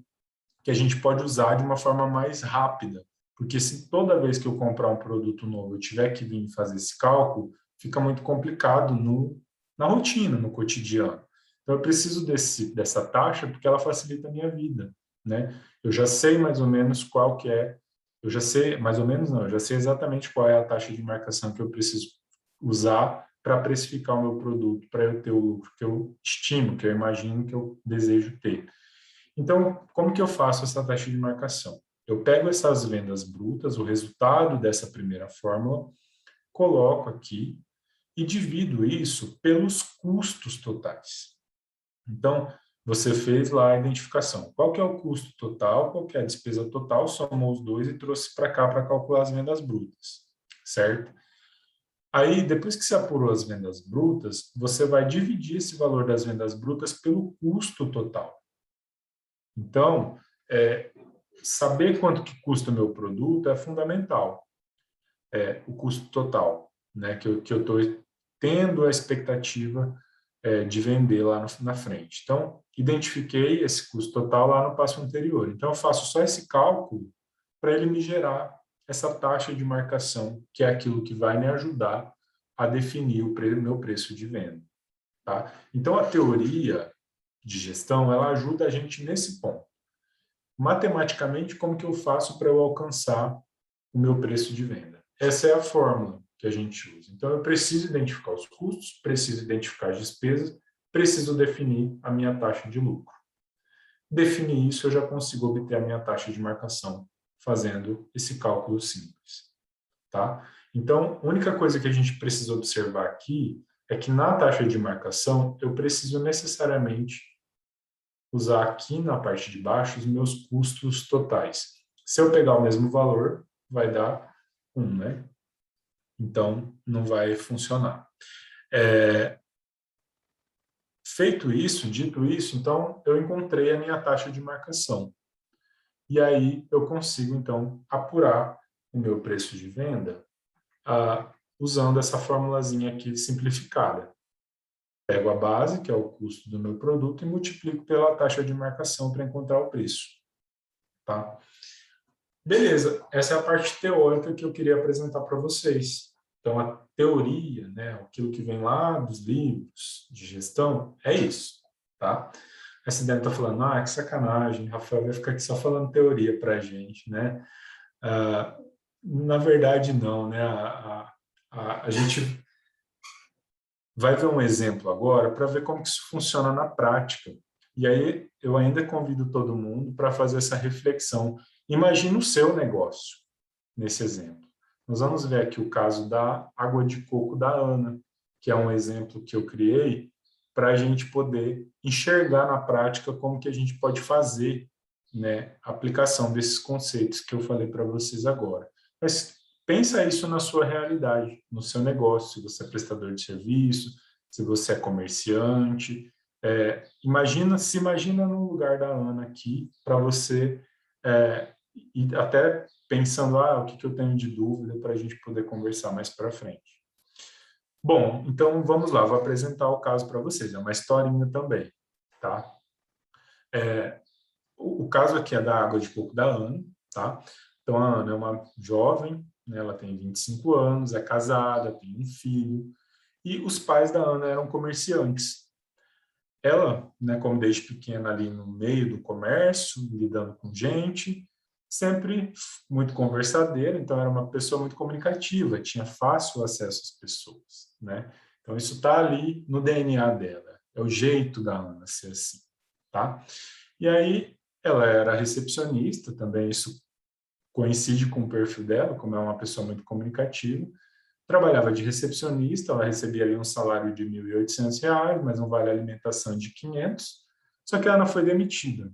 que a gente pode usar de uma forma mais rápida. Porque se toda vez que eu comprar um produto novo eu tiver que vir fazer esse cálculo, fica muito complicado na rotina, no cotidiano. Então, eu preciso dessa taxa porque ela facilita a minha vida, né? Eu já sei mais ou menos qual que é, eu já sei, mais ou menos não, eu já sei exatamente qual é a taxa de marcação que eu preciso usar para precificar o meu produto, para eu ter o lucro que eu estimo, que eu imagino que eu desejo ter. Então, como que eu faço essa taxa de marcação? Eu pego essas vendas brutas, o resultado dessa primeira fórmula, coloco aqui e divido isso pelos custos totais. Então, você fez lá a identificação. Qual que é o custo total, qual que é a despesa total, somou os dois e trouxe para cá para calcular as vendas brutas, certo? Aí, depois que você apurou as vendas brutas, você vai dividir esse valor das vendas brutas pelo custo total. Então, saber quanto que custa o meu produto é fundamental. O custo total, né, que eu estou tendo a expectativa de vender lá na frente. Então, identifiquei esse custo total lá no passo anterior. Então, eu faço só esse cálculo para ele me gerar essa taxa de marcação, que é aquilo que vai me ajudar a definir o meu preço de venda. Tá? Então, a teoria de gestão, ela ajuda a gente nesse ponto. Matematicamente, como que eu faço para eu alcançar o meu preço de venda? Essa é a fórmula que a gente usa. Então, eu preciso identificar os custos, preciso identificar as despesas, preciso definir a minha taxa de lucro. Definir isso, eu já consigo obter a minha taxa de marcação fazendo esse cálculo simples. Tá? Então, a única coisa que a gente precisa observar aqui é que na taxa de marcação, eu preciso necessariamente usar aqui na parte de baixo os meus custos totais. Se eu pegar o mesmo valor, vai dar 1, né? Então, não vai funcionar. Feito isso, dito isso, então, eu encontrei a minha taxa de marcação. E aí, eu consigo, então, apurar o meu preço de venda usando essa formulazinha aqui simplificada. Pego a base, que é o custo do meu produto, e multiplico pela taxa de marcação para encontrar o preço. Tá? Beleza, essa é a parte teórica que eu queria apresentar para vocês. Então, a teoria, né, aquilo que vem lá dos livros de gestão, é isso, tá? Aí você deve estar falando, que sacanagem, Rafael vai ficar aqui só falando teoria para a gente, né? Na verdade, não, né? A gente vai ver um exemplo agora para ver como que isso funciona na prática. E aí eu ainda convido todo mundo para fazer essa reflexão. Imagina o seu negócio nesse exemplo. Nós vamos ver aqui o caso da água de coco da Ana, que é um exemplo que eu criei para a gente poder enxergar na prática como que a gente pode fazer, né, a aplicação desses conceitos que eu falei para vocês agora. Mas pensa isso na sua realidade, no seu negócio, se você é prestador de serviço, se você é comerciante. Se imagina no lugar da Ana aqui, para você e até pensando, o que eu tenho de dúvida para a gente poder conversar mais para frente. Bom, então vamos lá, vou apresentar o caso para vocês, é uma historinha também, tá? O caso aqui é da água de coco da Ana, tá? Então a Ana é uma jovem, né, ela tem 25 anos, é casada, tem um filho, e os pais da Ana eram comerciantes. Ela, né, como desde pequena ali no meio do comércio, lidando com gente, sempre muito conversadeira, então era uma pessoa muito comunicativa, tinha fácil acesso às pessoas, né? Então isso está ali no DNA dela, é o jeito da Ana ser assim, tá? E aí ela era recepcionista, também isso coincide com o perfil dela, como é uma pessoa muito comunicativa, trabalhava de recepcionista, ela recebia ali um salário de R$ 1.800, mas um vale alimentação de 500, só que a Ana foi demitida.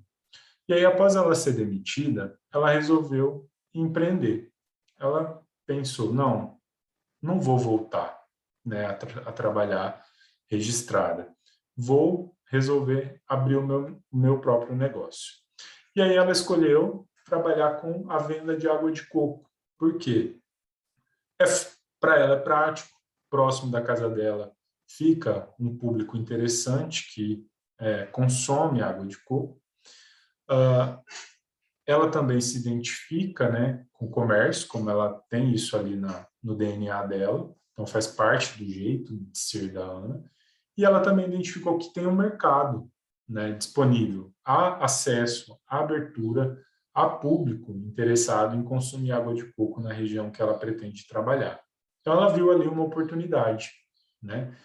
E aí, após ela ser demitida, ela resolveu empreender. Ela pensou, não vou voltar, né, a trabalhar registrada. Vou resolver abrir o meu próprio negócio. E aí ela escolheu trabalhar com a venda de água de coco. Por quê? Para ela é prático, próximo da casa dela fica um público interessante que consome água de coco. Ela também se identifica, né, com o comércio, como ela tem isso ali no DNA dela, então faz parte do jeito de ser da Ana. E ela também identificou que tem um mercado, né, disponível, há acesso, há abertura a público interessado em consumir água de coco na região que ela pretende trabalhar. Então ela viu ali uma oportunidade, né?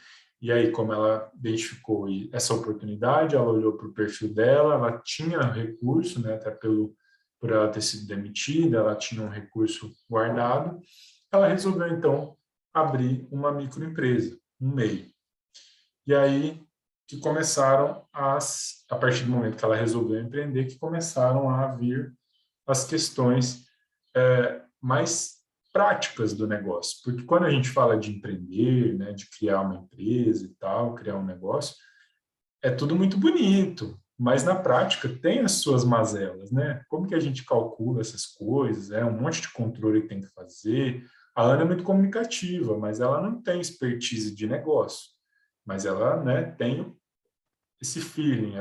E aí, como ela identificou essa oportunidade, ela olhou para o perfil dela, ela tinha recurso, né, até por ela ter sido demitida, ela tinha um recurso guardado, ela resolveu, então, abrir uma microempresa, um MEI. E aí que começaram a partir do momento que ela resolveu empreender, que começaram a vir as questões mais práticas do negócio. Porque quando a gente fala de empreender, né, de criar uma empresa e tal, criar um negócio, é tudo muito bonito, mas na prática tem as suas mazelas, né? Como que a gente calcula essas coisas? É um monte de controle que tem que fazer. A Ana é muito comunicativa, mas ela não tem expertise de negócio. Mas ela, né, tem esse feeling,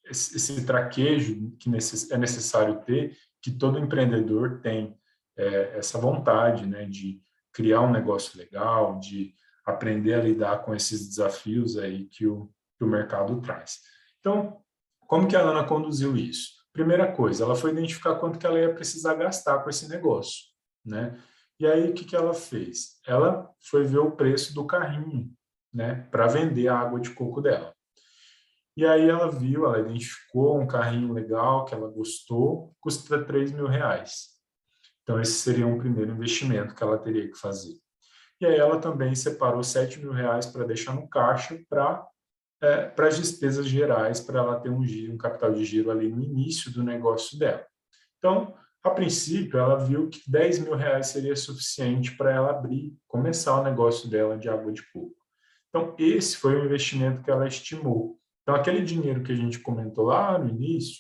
esse traquejo que é necessário ter, que todo empreendedor tem, essa vontade, né, de criar um negócio legal, de aprender a lidar com esses desafios aí que o mercado traz. Então, como que a Ana conduziu isso? Primeira coisa, ela foi identificar quanto que ela ia precisar gastar com esse negócio, né? E aí, o que que ela fez? Ela foi ver o preço do carrinho, né, para vender a água de coco dela. E aí ela identificou um carrinho legal que ela gostou, custa R$ 3.000. Então, esse seria um primeiro investimento que ela teria que fazer. E aí ela também separou R$ 7.000 para deixar no caixa para as despesas gerais, para ela ter um capital de giro ali no início do negócio dela. Então, a princípio, ela viu que R$ 10.000 seria suficiente para ela começar o negócio dela de água de coco. Então, esse foi o investimento que ela estimou. Então, aquele dinheiro que a gente comentou lá no início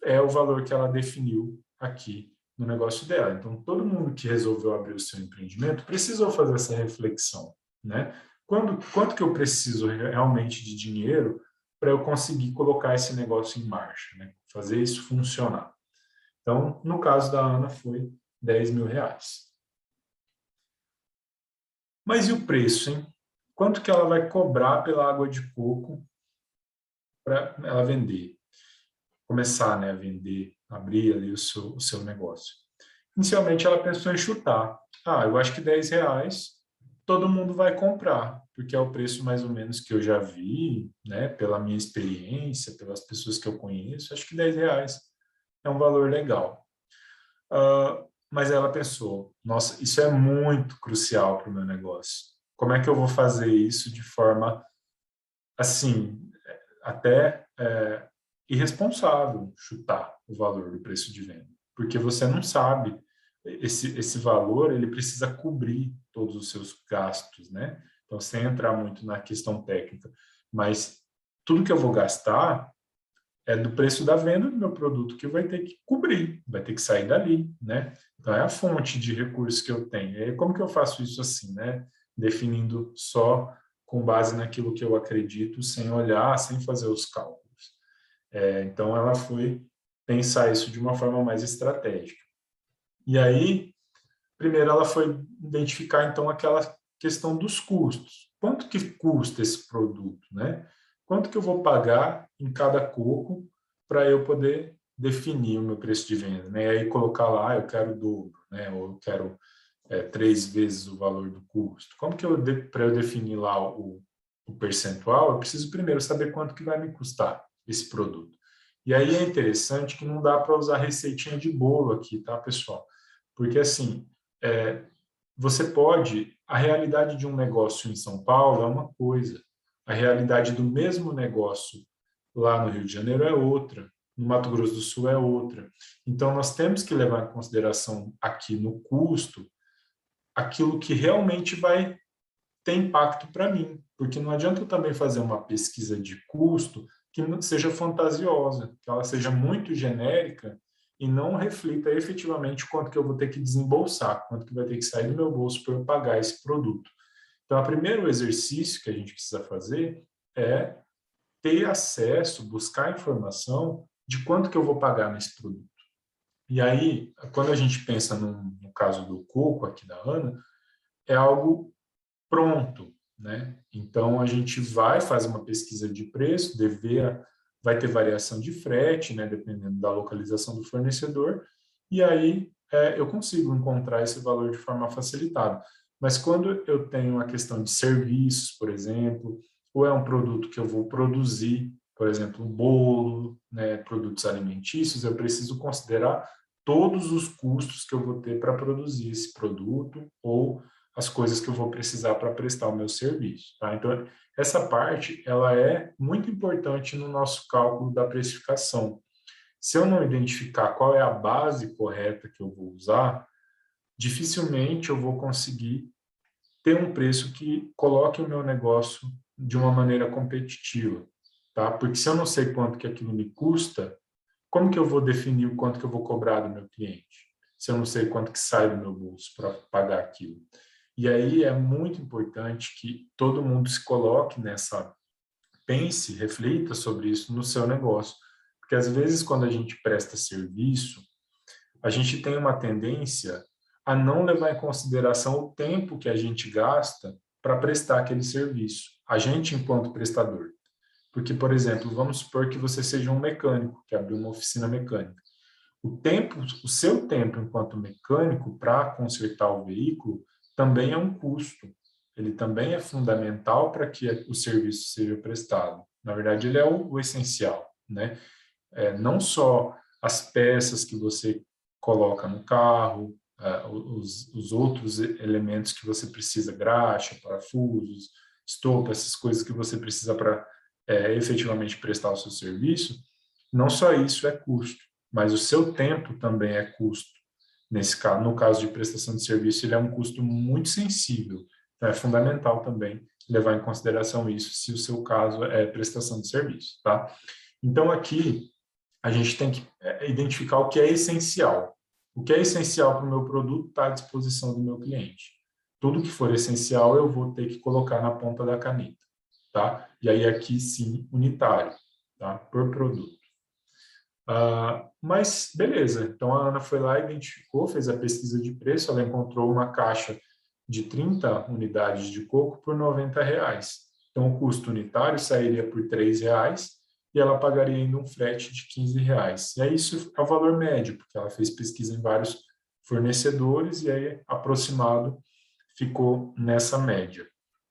é o valor que ela definiu aqui no negócio dela. Então, todo mundo que resolveu abrir o seu empreendimento precisou fazer essa reflexão, né? Quanto que eu preciso realmente de dinheiro para eu conseguir colocar esse negócio em marcha, né? Fazer isso funcionar. Então, no caso da Ana, foi R$ 10.000. Mas e o preço, hein? Quanto que ela vai cobrar pela água de coco para ela vender? Começar, né, a vender, abrir ali o seu negócio. Inicialmente ela pensou em chutar. Eu acho que R$ 10 todo mundo vai comprar, porque é o preço mais ou menos que eu já vi, né, pela minha experiência, pelas pessoas que eu conheço, acho que R$ 10 é um valor legal. Mas ela pensou, nossa, isso é muito crucial para o meu negócio. Como é que eu vou fazer isso de forma, assim, até irresponsável chutar o valor do preço de venda, porque você não sabe, esse valor ele precisa cobrir todos os seus gastos, né? Então, sem entrar muito na questão técnica, mas tudo que eu vou gastar é do preço da venda do meu produto que vai ter que cobrir, vai ter que sair dali, né? Então, é a fonte de recursos que eu tenho. E aí, como que eu faço isso assim, né? Definindo só com base naquilo que eu acredito, sem olhar, sem fazer os cálculos. Então, ela foi pensar isso de uma forma mais estratégica. E aí, primeiro, ela foi identificar, então, aquela questão dos custos. Quanto que custa esse produto, né? Quanto que eu vou pagar em cada coco para eu poder definir o meu preço de venda, né? E aí colocar lá, eu quero o dobro, né? Ou eu quero 3 vezes o valor do custo. Como que para eu definir lá o percentual, eu preciso primeiro saber quanto que vai me custar esse produto. E aí é interessante que não dá para usar receitinha de bolo aqui, tá, pessoal? Porque, assim, você pode, a realidade de um negócio em São Paulo é uma coisa, a realidade do mesmo negócio lá no Rio de Janeiro é outra, no Mato Grosso do Sul é outra. Então, nós temos que levar em consideração aqui no custo aquilo que realmente vai ter impacto para mim, porque não adianta eu também fazer uma pesquisa de custo que não seja fantasiosa, que ela seja muito genérica e não reflita efetivamente quanto que eu vou ter que desembolsar, quanto que vai ter que sair do meu bolso para eu pagar esse produto. Então, o primeiro exercício que a gente precisa fazer é ter acesso, buscar informação de quanto que eu vou pagar nesse produto. E aí, quando a gente pensa no caso do coco aqui da Ana, é algo pronto, né? Então, a gente vai fazer uma pesquisa de preço, vai ter variação de frete, né, dependendo da localização do fornecedor, e aí eu consigo encontrar esse valor de forma facilitada. Mas quando eu tenho a questão de serviços, por exemplo, ou é um produto que eu vou produzir, por exemplo, um bolo, né, produtos alimentícios, eu preciso considerar todos os custos que eu vou ter para produzir esse produto ou as coisas que eu vou precisar para prestar o meu serviço, tá? Então, essa parte, ela é muito importante no nosso cálculo da precificação. Se eu não identificar qual é a base correta que eu vou usar, dificilmente eu vou conseguir ter um preço que coloque o meu negócio de uma maneira competitiva, tá? Porque se eu não sei quanto que aquilo me custa, como que eu vou definir o quanto que eu vou cobrar do meu cliente? Se eu não sei quanto que sai do meu bolso para pagar aquilo. E aí é muito importante que todo mundo se coloque pense, reflita sobre isso no seu negócio. Porque às vezes quando a gente presta serviço, a gente tem uma tendência a não levar em consideração o tempo que a gente gasta para prestar aquele serviço. A gente enquanto prestador. Porque, por exemplo, vamos supor que você seja um mecânico, que abriu uma oficina mecânica. O seu tempo enquanto mecânico para consertar o veículo também é um custo. Ele também é fundamental para que o serviço seja prestado. Na verdade, ele é o essencial, né? Não só as peças que você coloca no carro, os outros elementos que você precisa, graxa, parafusos, estopa, essas coisas que você precisa para efetivamente prestar o seu serviço, não só isso é custo, mas o seu tempo também é custo. Nesse caso, no caso de prestação de serviço, ele é um custo muito sensível. Então, é fundamental também levar em consideração isso, se o seu caso é prestação de serviço, tá? Então, aqui, a gente tem que identificar o que é essencial. O que é essencial para o meu produto está à disposição do meu cliente. Tudo que for essencial, eu vou ter que colocar na ponta da caneta, tá? E aí, aqui, sim, unitário, tá? Por produto. Mas, beleza. Então, a Ana foi lá, identificou, fez a pesquisa de preço, ela encontrou uma caixa de 30 unidades de coco por R$ 90. Então, o custo unitário sairia por R$ 3 e ela pagaria ainda um frete de R$ 15. E aí, isso é o valor médio, porque ela fez pesquisa em vários fornecedores e aí, aproximado, ficou nessa média,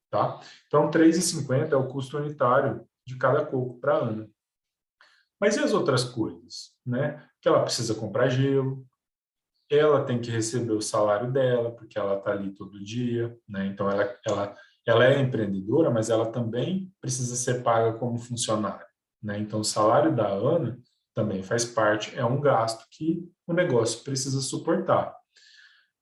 tá? Então, R$ 3,50 é o custo unitário de cada coco para a Ana. Mas e as outras coisas, né? Que ela precisa comprar gelo, ela tem que receber o salário dela, porque ela está ali todo dia, né? Então, ela é empreendedora, mas ela também precisa ser paga como funcionária, né? Então, o salário da Ana também faz parte, é um gasto que o negócio precisa suportar.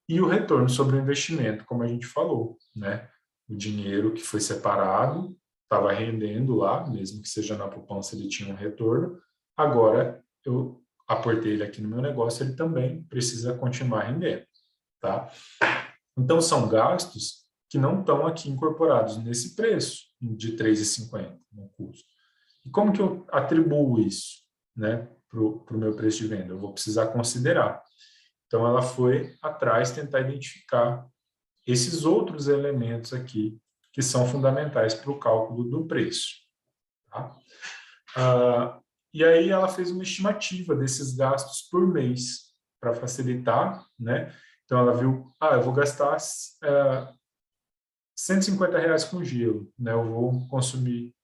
E o retorno sobre o investimento, como a gente falou, né? O dinheiro que foi separado estava rendendo lá, mesmo que seja na poupança, ele tinha um retorno. Agora, eu aportei ele aqui no meu negócio, ele também precisa continuar rendendo, tá? Então, são gastos que não estão aqui incorporados nesse preço de R$ 3,50 no custo. E como que eu atribuo isso, né, para o meu preço de venda? Eu vou precisar considerar. Então, ela foi atrás tentar identificar esses outros elementos aqui que são fundamentais para o cálculo do preço. Tá? E aí ela fez uma estimativa desses gastos por mês para facilitar, né? Então ela viu, eu vou gastar R$ 150 com gelo, né? Eu vou consumir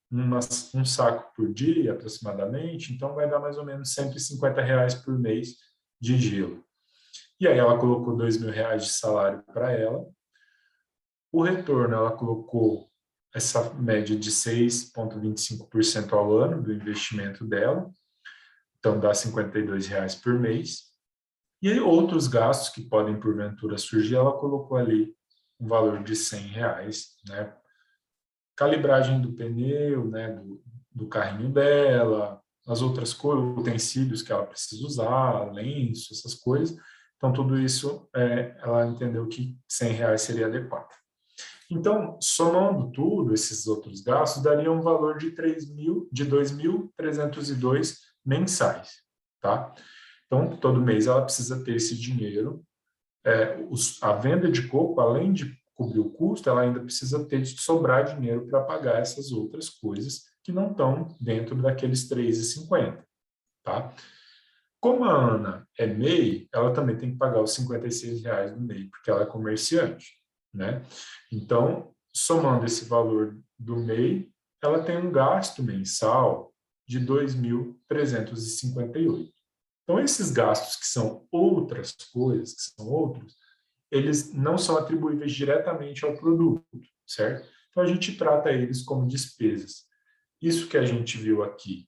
um saco por dia aproximadamente, então vai dar mais ou menos R$ 150 por mês de gelo. E aí ela colocou R$ 2.000 de salário para ela, O retorno, ela colocou essa média de 6,25% ao ano do investimento dela, então dá R$ 52 por mês. E aí, outros gastos que podem, porventura, surgir, ela colocou ali um valor de R$ 100, né? Calibragem do pneu, né? Do carrinho dela, as outras coisas, utensílios que ela precisa usar, lenço, essas coisas. Então, tudo isso, ela entendeu que R$ 100 seria adequado. Então, somando tudo, esses outros gastos, daria um valor de 2.302 mensais, tá? Então, todo mês ela precisa ter esse dinheiro. A venda de coco, além de cobrir o custo, ela ainda precisa ter de sobrar dinheiro para pagar essas outras coisas que não estão dentro daqueles 3,50, tá? Como a Ana é MEI, ela também tem que pagar os R$ 56 do MEI, porque ela é comerciante, né? Então, somando esse valor do MEI, ela tem um gasto mensal de 2.358. Então, esses gastos que são outras coisas, que são outros, eles não são atribuíveis diretamente ao produto, certo? Então, a gente trata eles como despesas. Isso que a gente viu aqui,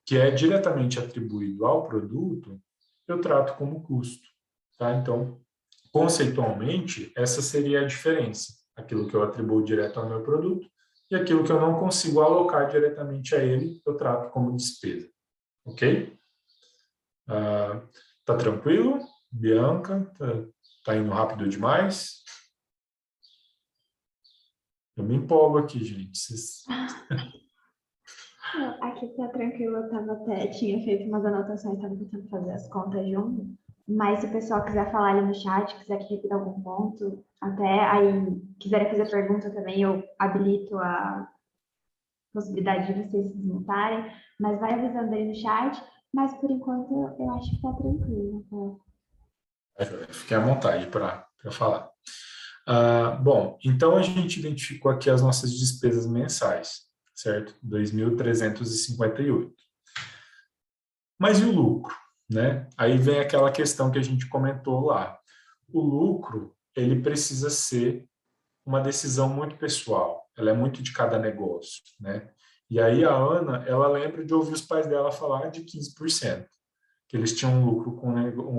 que é diretamente atribuído ao produto, eu trato como custo, tá? Então, conceitualmente, essa seria a diferença. Aquilo que eu atribuo direto ao meu produto e aquilo que eu não consigo alocar diretamente a ele, eu trato como despesa, ok? Tá tranquilo? Bianca, tá indo rápido demais? Eu me empolgo aqui, gente. Aqui tá tranquilo, eu tinha feito umas anotações, estava tentando fazer as contas junto. Mas se o pessoal quiser falar ali no chat, quiser que repita algum ponto, até aí quiserem fazer pergunta também, eu habilito a possibilidade de vocês se desmutarem, mas vai avisando aí no chat. Mas por enquanto eu acho que tá tranquilo. Fique à vontade para falar. Bom, então a gente identificou aqui as nossas despesas mensais, certo? 2.358. Mas e o lucro, né? Aí vem aquela questão que a gente comentou lá. O lucro, ele precisa ser uma decisão muito pessoal, ela é muito de cada negócio, né? E aí a Ana, ela lembra de ouvir os pais dela falar de 15%, que eles tinham um lucro com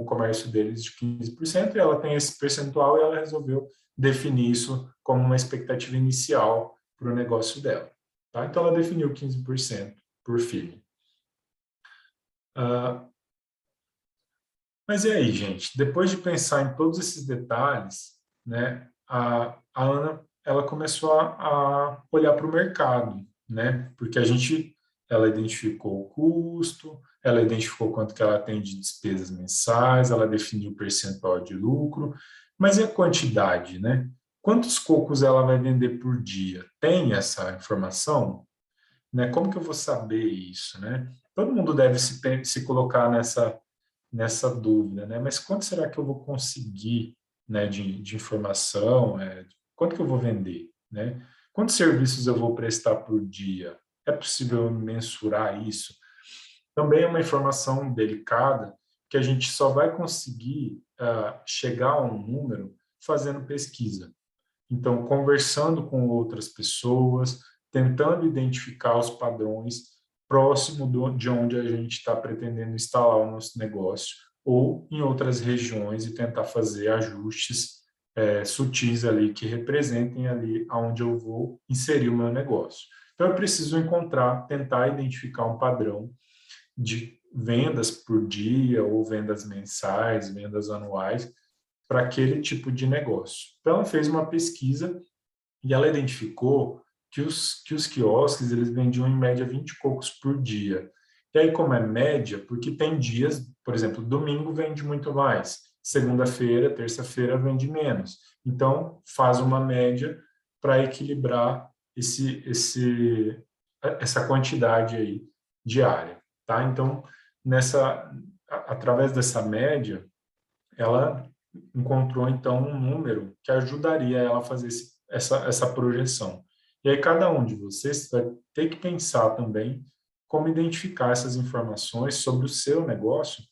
o comércio deles de 15%, e ela tem esse percentual e ela resolveu definir isso como uma expectativa inicial para o negócio dela. Tá? Então, ela definiu 15% por filho. Mas e aí, gente? Depois de pensar em todos esses detalhes, né, a Ana ela começou a olhar para o mercado, né? Porque ela identificou o custo, ela identificou quanto que ela tem de despesas mensais, ela definiu o percentual de lucro, mas e a quantidade, né? Quantos cocos ela vai vender por dia? Tem essa informação? Né? Como que eu vou saber isso, né? Todo mundo deve se colocar nessa dúvida, né? Mas quanto será que eu vou conseguir, né, de informação? Quanto que eu vou vender, né? Quantos serviços eu vou prestar por dia? É possível mensurar isso? Também é uma informação delicada que a gente só vai conseguir chegar a um número fazendo pesquisa. Então, conversando com outras pessoas, tentando identificar os padrões próximo de onde a gente está pretendendo instalar o nosso negócio, ou em outras regiões e tentar fazer ajustes sutis ali que representem ali aonde eu vou inserir o meu negócio. Então, eu preciso tentar identificar um padrão de vendas por dia ou vendas mensais, vendas anuais, para aquele tipo de negócio. Então, ela fez uma pesquisa e ela identificou que os quiosques eles vendiam em média 20 cocos por dia. E aí, como é média, porque tem dias, por exemplo, domingo vende muito mais, segunda-feira, terça-feira vende menos. Então, faz uma média para equilibrar essa quantidade aí diária. Tá? Então, através dessa média, ela encontrou, então, um número que ajudaria ela a fazer essa projeção. E aí, cada um de vocês vai ter que pensar também como identificar essas informações sobre o seu negócio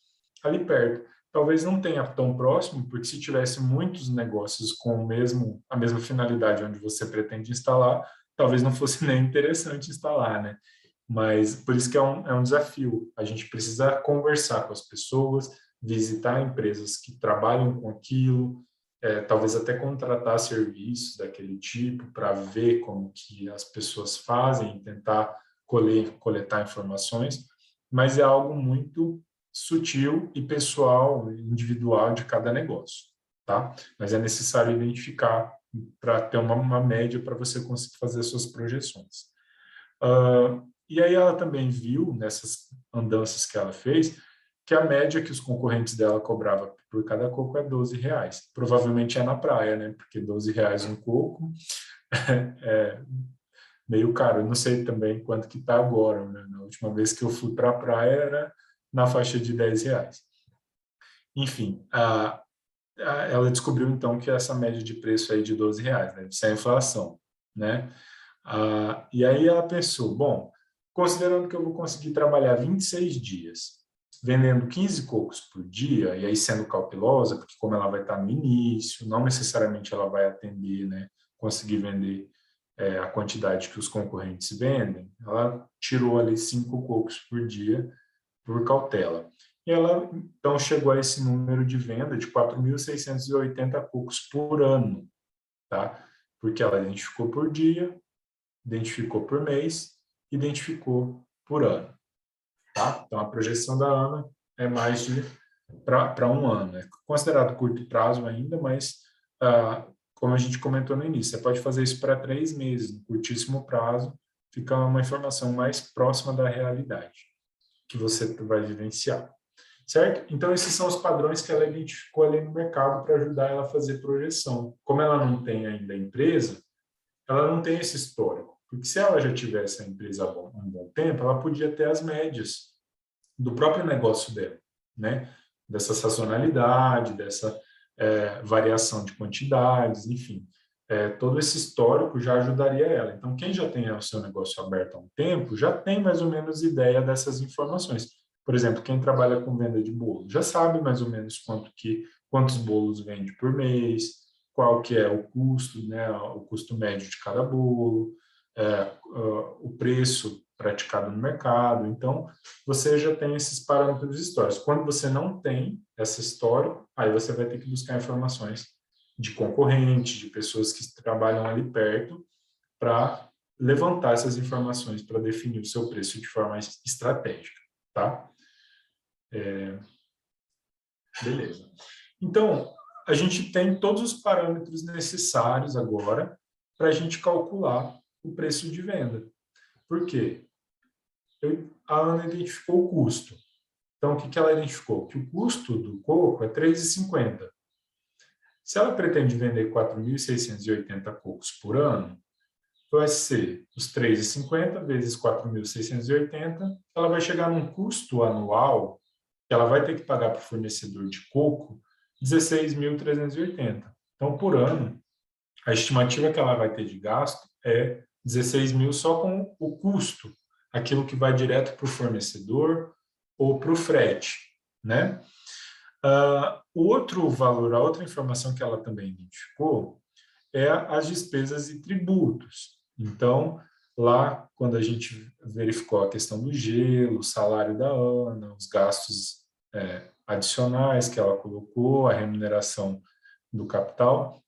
ali perto. talvez não tenha tão próximo, porque se tivesse muitos negócios com a mesma finalidade onde você pretende instalar, talvez não fosse nem interessante instalar, né? Mas por isso que é um desafio. A gente precisa conversar com as pessoas, visitar empresas que trabalham com aquilo, talvez até contratar serviços daquele tipo para ver como que as pessoas fazem, tentar coletar informações, mas é algo muito sutil e pessoal, individual de cada negócio, tá? Mas é necessário identificar para ter uma média para você conseguir fazer as suas projeções. E aí ela também viu, nessas andanças que ela fez, que a média que os concorrentes dela cobrava por cada coco é R$ 12. Provavelmente é na praia, né? Porque R$ 12 um coco é meio caro. Eu não sei também quanto que está agora, né? Na última vez que eu fui para a praia era na faixa de R$ 10. Enfim, ela descobriu então que essa média de preço aí de R$ 12 deve ser a inflação, né? E aí ela pensou, bom, considerando que eu vou conseguir trabalhar 26 dias, vendendo 15 cocos por dia, e aí sendo cautelosa, porque como ela vai estar no início, não necessariamente ela vai atender, né, conseguir vender a quantidade que os concorrentes vendem, ela tirou ali 5 cocos por dia por cautela. E ela, então, chegou a esse número de venda de 4.680 cocos por ano, tá? Porque ela identificou por dia, identificou por mês, identificou por ano, tá? Então, a projeção da Ana é mais de para um ano. É considerado curto prazo ainda, mas, como a gente comentou no início, você pode fazer isso para 3 meses, no curtíssimo prazo, fica uma informação mais próxima da realidade que você vai vivenciar, certo? Então, esses são os padrões que ela identificou ali no mercado para ajudar ela a fazer projeção. Como ela não tem ainda empresa, ela não tem esse histórico, porque se ela já tivesse a empresa há um bom tempo, ela podia ter as médias do próprio negócio dela, né? Dessa sazonalidade, dessa variação de quantidades, enfim. Todo esse histórico já ajudaria ela. Então, quem já tem o seu negócio aberto há um tempo, já tem mais ou menos ideia dessas informações. Por exemplo, quem trabalha com venda de bolo, já sabe mais ou menos quantos bolos vende por mês, qual que é o custo, né, o custo médio de cada bolo, o preço praticado no mercado. Então, você já tem esses parâmetros históricos. Quando você não tem essa história, aí você vai ter que buscar informações de concorrentes, de pessoas que trabalham ali perto, para levantar essas informações para definir o seu preço de forma estratégica, tá? Beleza. Então, a gente tem todos os parâmetros necessários agora para a gente calcular o preço de venda. Por quê? A Ana identificou o custo. Então, o que ela identificou? Que o custo do coco é R$ 3,50. Se ela pretende vender 4.680 cocos por ano, vai ser os 3,50 vezes 4.680, ela vai chegar num custo anual que ela vai ter que pagar para o fornecedor de coco 16.380. Então, por ano, a estimativa que ela vai ter de gasto é 16 mil só com o custo, aquilo que vai direto para o fornecedor ou para o frete, né? O outro valor, a outra informação que ela também identificou é as despesas e tributos. Então, lá, quando a gente verificou a questão do gelo, o salário da Ana, os gastos adicionais que ela colocou, a remuneração do capital,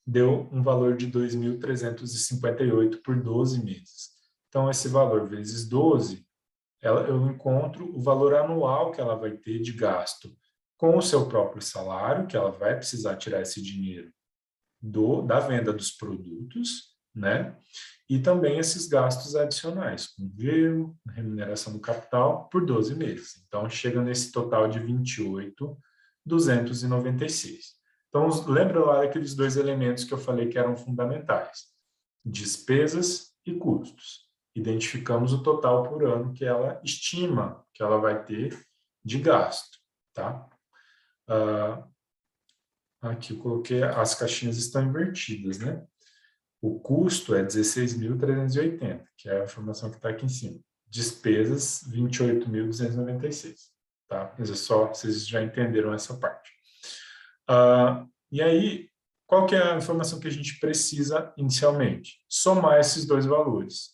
deu um valor de 2.358 por 12 meses. Então, esse valor vezes 12, eu encontro o valor anual que ela vai ter de gasto com o seu próprio salário, que ela vai precisar tirar esse dinheiro da venda dos produtos, né? E também esses gastos adicionais, com gelo, remuneração do capital, por 12 meses. Então, chega nesse total de 28.296. Então, lembra lá daqueles 2 elementos que eu falei que eram fundamentais: despesas e custos. Identificamos o total por ano que ela estima que ela vai ter de gasto, tá? Aqui eu coloquei, as caixinhas estão invertidas, né? O custo é 16.380, que é a informação que está aqui em cima. Despesas, 28.296. tá? Mas é só, vocês já entenderam essa parte. E aí, qual que é a informação que a gente precisa inicialmente? Somar esses dois valores,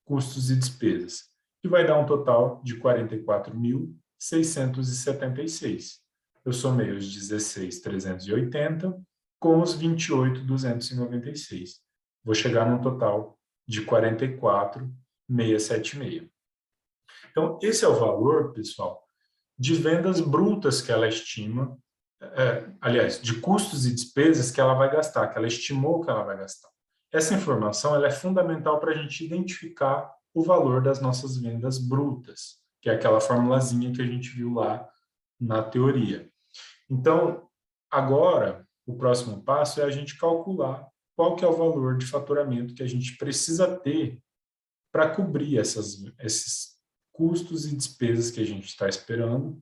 custos e despesas, que vai dar um total de 44.676. Eu somei os 16.380 com os 28.296. Vou chegar num total de 44.676. Então, esse é o valor, pessoal, de vendas brutas que ela estima, aliás, de custos e despesas que ela vai gastar, que ela estimou que ela vai gastar. Essa informação ela é fundamental para a gente identificar o valor das nossas vendas brutas, que é aquela formulazinha que a gente viu lá na teoria. Então, agora, o próximo passo é a gente calcular qual que é o valor de faturamento que a gente precisa ter para cobrir esses custos e despesas que a gente está esperando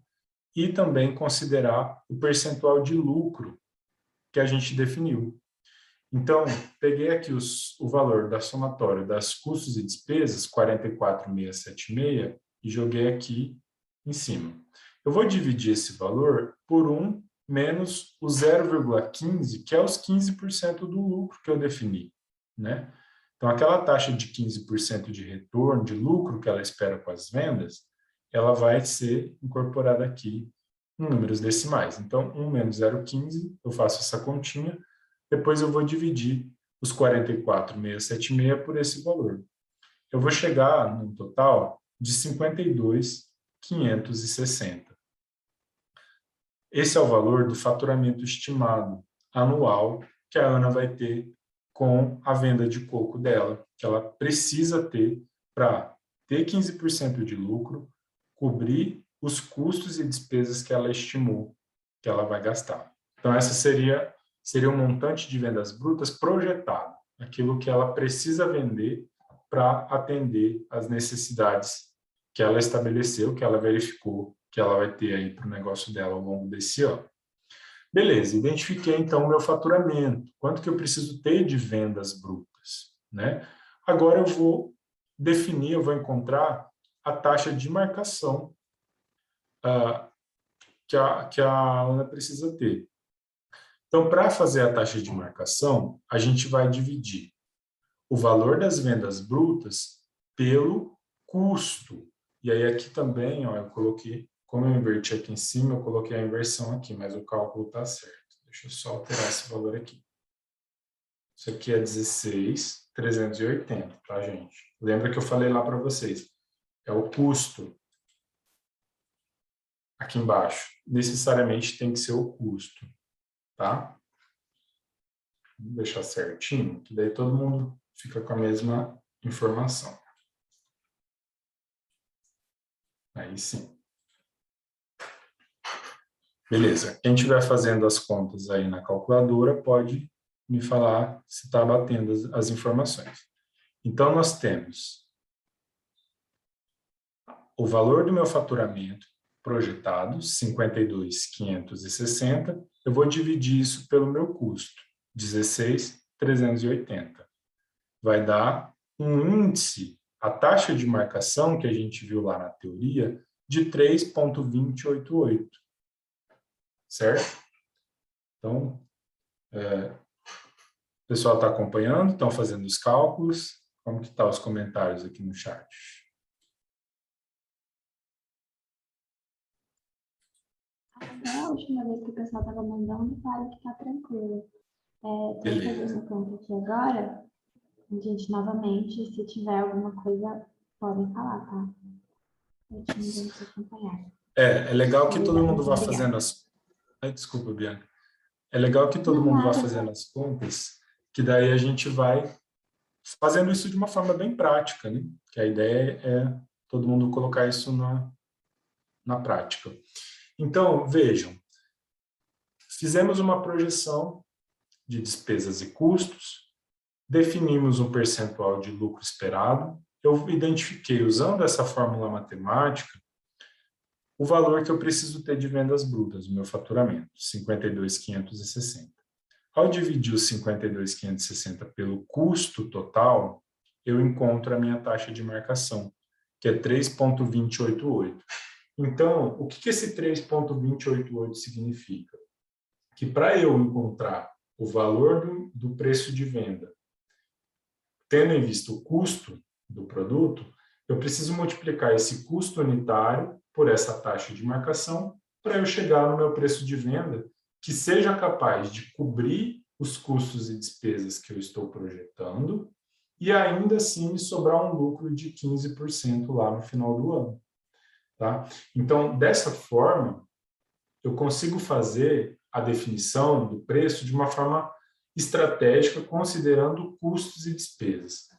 e também considerar o percentual de lucro que a gente definiu. Então, peguei aqui o valor da somatória das custos e despesas, 44.676, e joguei aqui em cima. Eu vou dividir esse valor por 1 menos o 0,15, que é os 15% do lucro que eu defini, né? Então, aquela taxa de 15% de retorno, de lucro que ela espera com as vendas, ela vai ser incorporada aqui em números decimais. Então, 1 menos 0,15, eu faço essa continha, depois eu vou dividir os 44.676 por esse valor. Eu vou chegar num total de 52.560. Esse é o valor do faturamento estimado anual que a Ana vai ter com a venda de coco dela, que ela precisa ter para ter 15% de lucro, cobrir os custos e despesas que ela estimou que ela vai gastar. Então, essa seria um montante de vendas brutas projetado, aquilo que ela precisa vender para atender às necessidades que ela estabeleceu, que ela verificou que ela vai ter aí para o negócio dela ao longo desse ano. Beleza, identifiquei então o meu faturamento, quanto que eu preciso ter de vendas brutas, né? Agora eu vou definir, eu vou encontrar a taxa de marcação que a Ana precisa ter. Então, para fazer a taxa de marcação, a gente vai dividir o valor das vendas brutas pelo custo. E aí aqui também, ó, eu coloquei, como eu inverti aqui em cima, eu coloquei a inversão aqui, mas o cálculo está certo. Deixa eu só alterar esse valor aqui. Isso aqui é 16.380, tá, gente? Lembra que eu falei lá para vocês? É o custo aqui embaixo. Necessariamente tem que ser o custo, tá? Vou deixar certinho, que daí todo mundo fica com a mesma informação. Aí sim. Beleza. Quem estiver fazendo as contas aí na calculadora pode me falar se está batendo as informações. Então, nós temos o valor do meu faturamento projetado, 52.560. Eu vou dividir isso pelo meu custo, 16.380. Vai dar um índice, a taxa de marcação que a gente viu lá na teoria, de 3,288. Certo? Então, o pessoal está acompanhando, estão fazendo os cálculos. Como que estão os comentários aqui no chat? Até a última vez que o pessoal estava mandando, fala que está tranquilo. Estou fazendo conta aqui agora. Gente, novamente, se tiver alguma coisa, podem falar, tá? Eu te mandei para acompanhar. É legal que todo mundo vá fazendo as... Desculpa, Bianca. É legal que todo mundo vá fazendo as contas, que daí a gente vai fazendo isso de uma forma bem prática, né? Que a ideia é todo mundo colocar isso na prática. Então, vejam, fizemos uma projeção de despesas e custos, definimos um percentual de lucro esperado, eu identifiquei, usando essa fórmula matemática, o valor que eu preciso ter de vendas brutas, o meu faturamento, 52.560. Ao dividir os 52.560 pelo custo total, eu encontro a minha taxa de marcação, que é 3,288. Então, o que esse 3,288 significa? Que para eu encontrar o valor do preço de venda, tendo em vista o custo do produto, eu preciso multiplicar esse custo unitário por essa taxa de marcação para eu chegar no meu preço de venda que seja capaz de cobrir os custos e despesas que eu estou projetando e ainda assim me sobrar um lucro de 15% lá no final do ano. Tá? Então, dessa forma, eu consigo fazer a definição do preço de uma forma estratégica, considerando custos e despesas.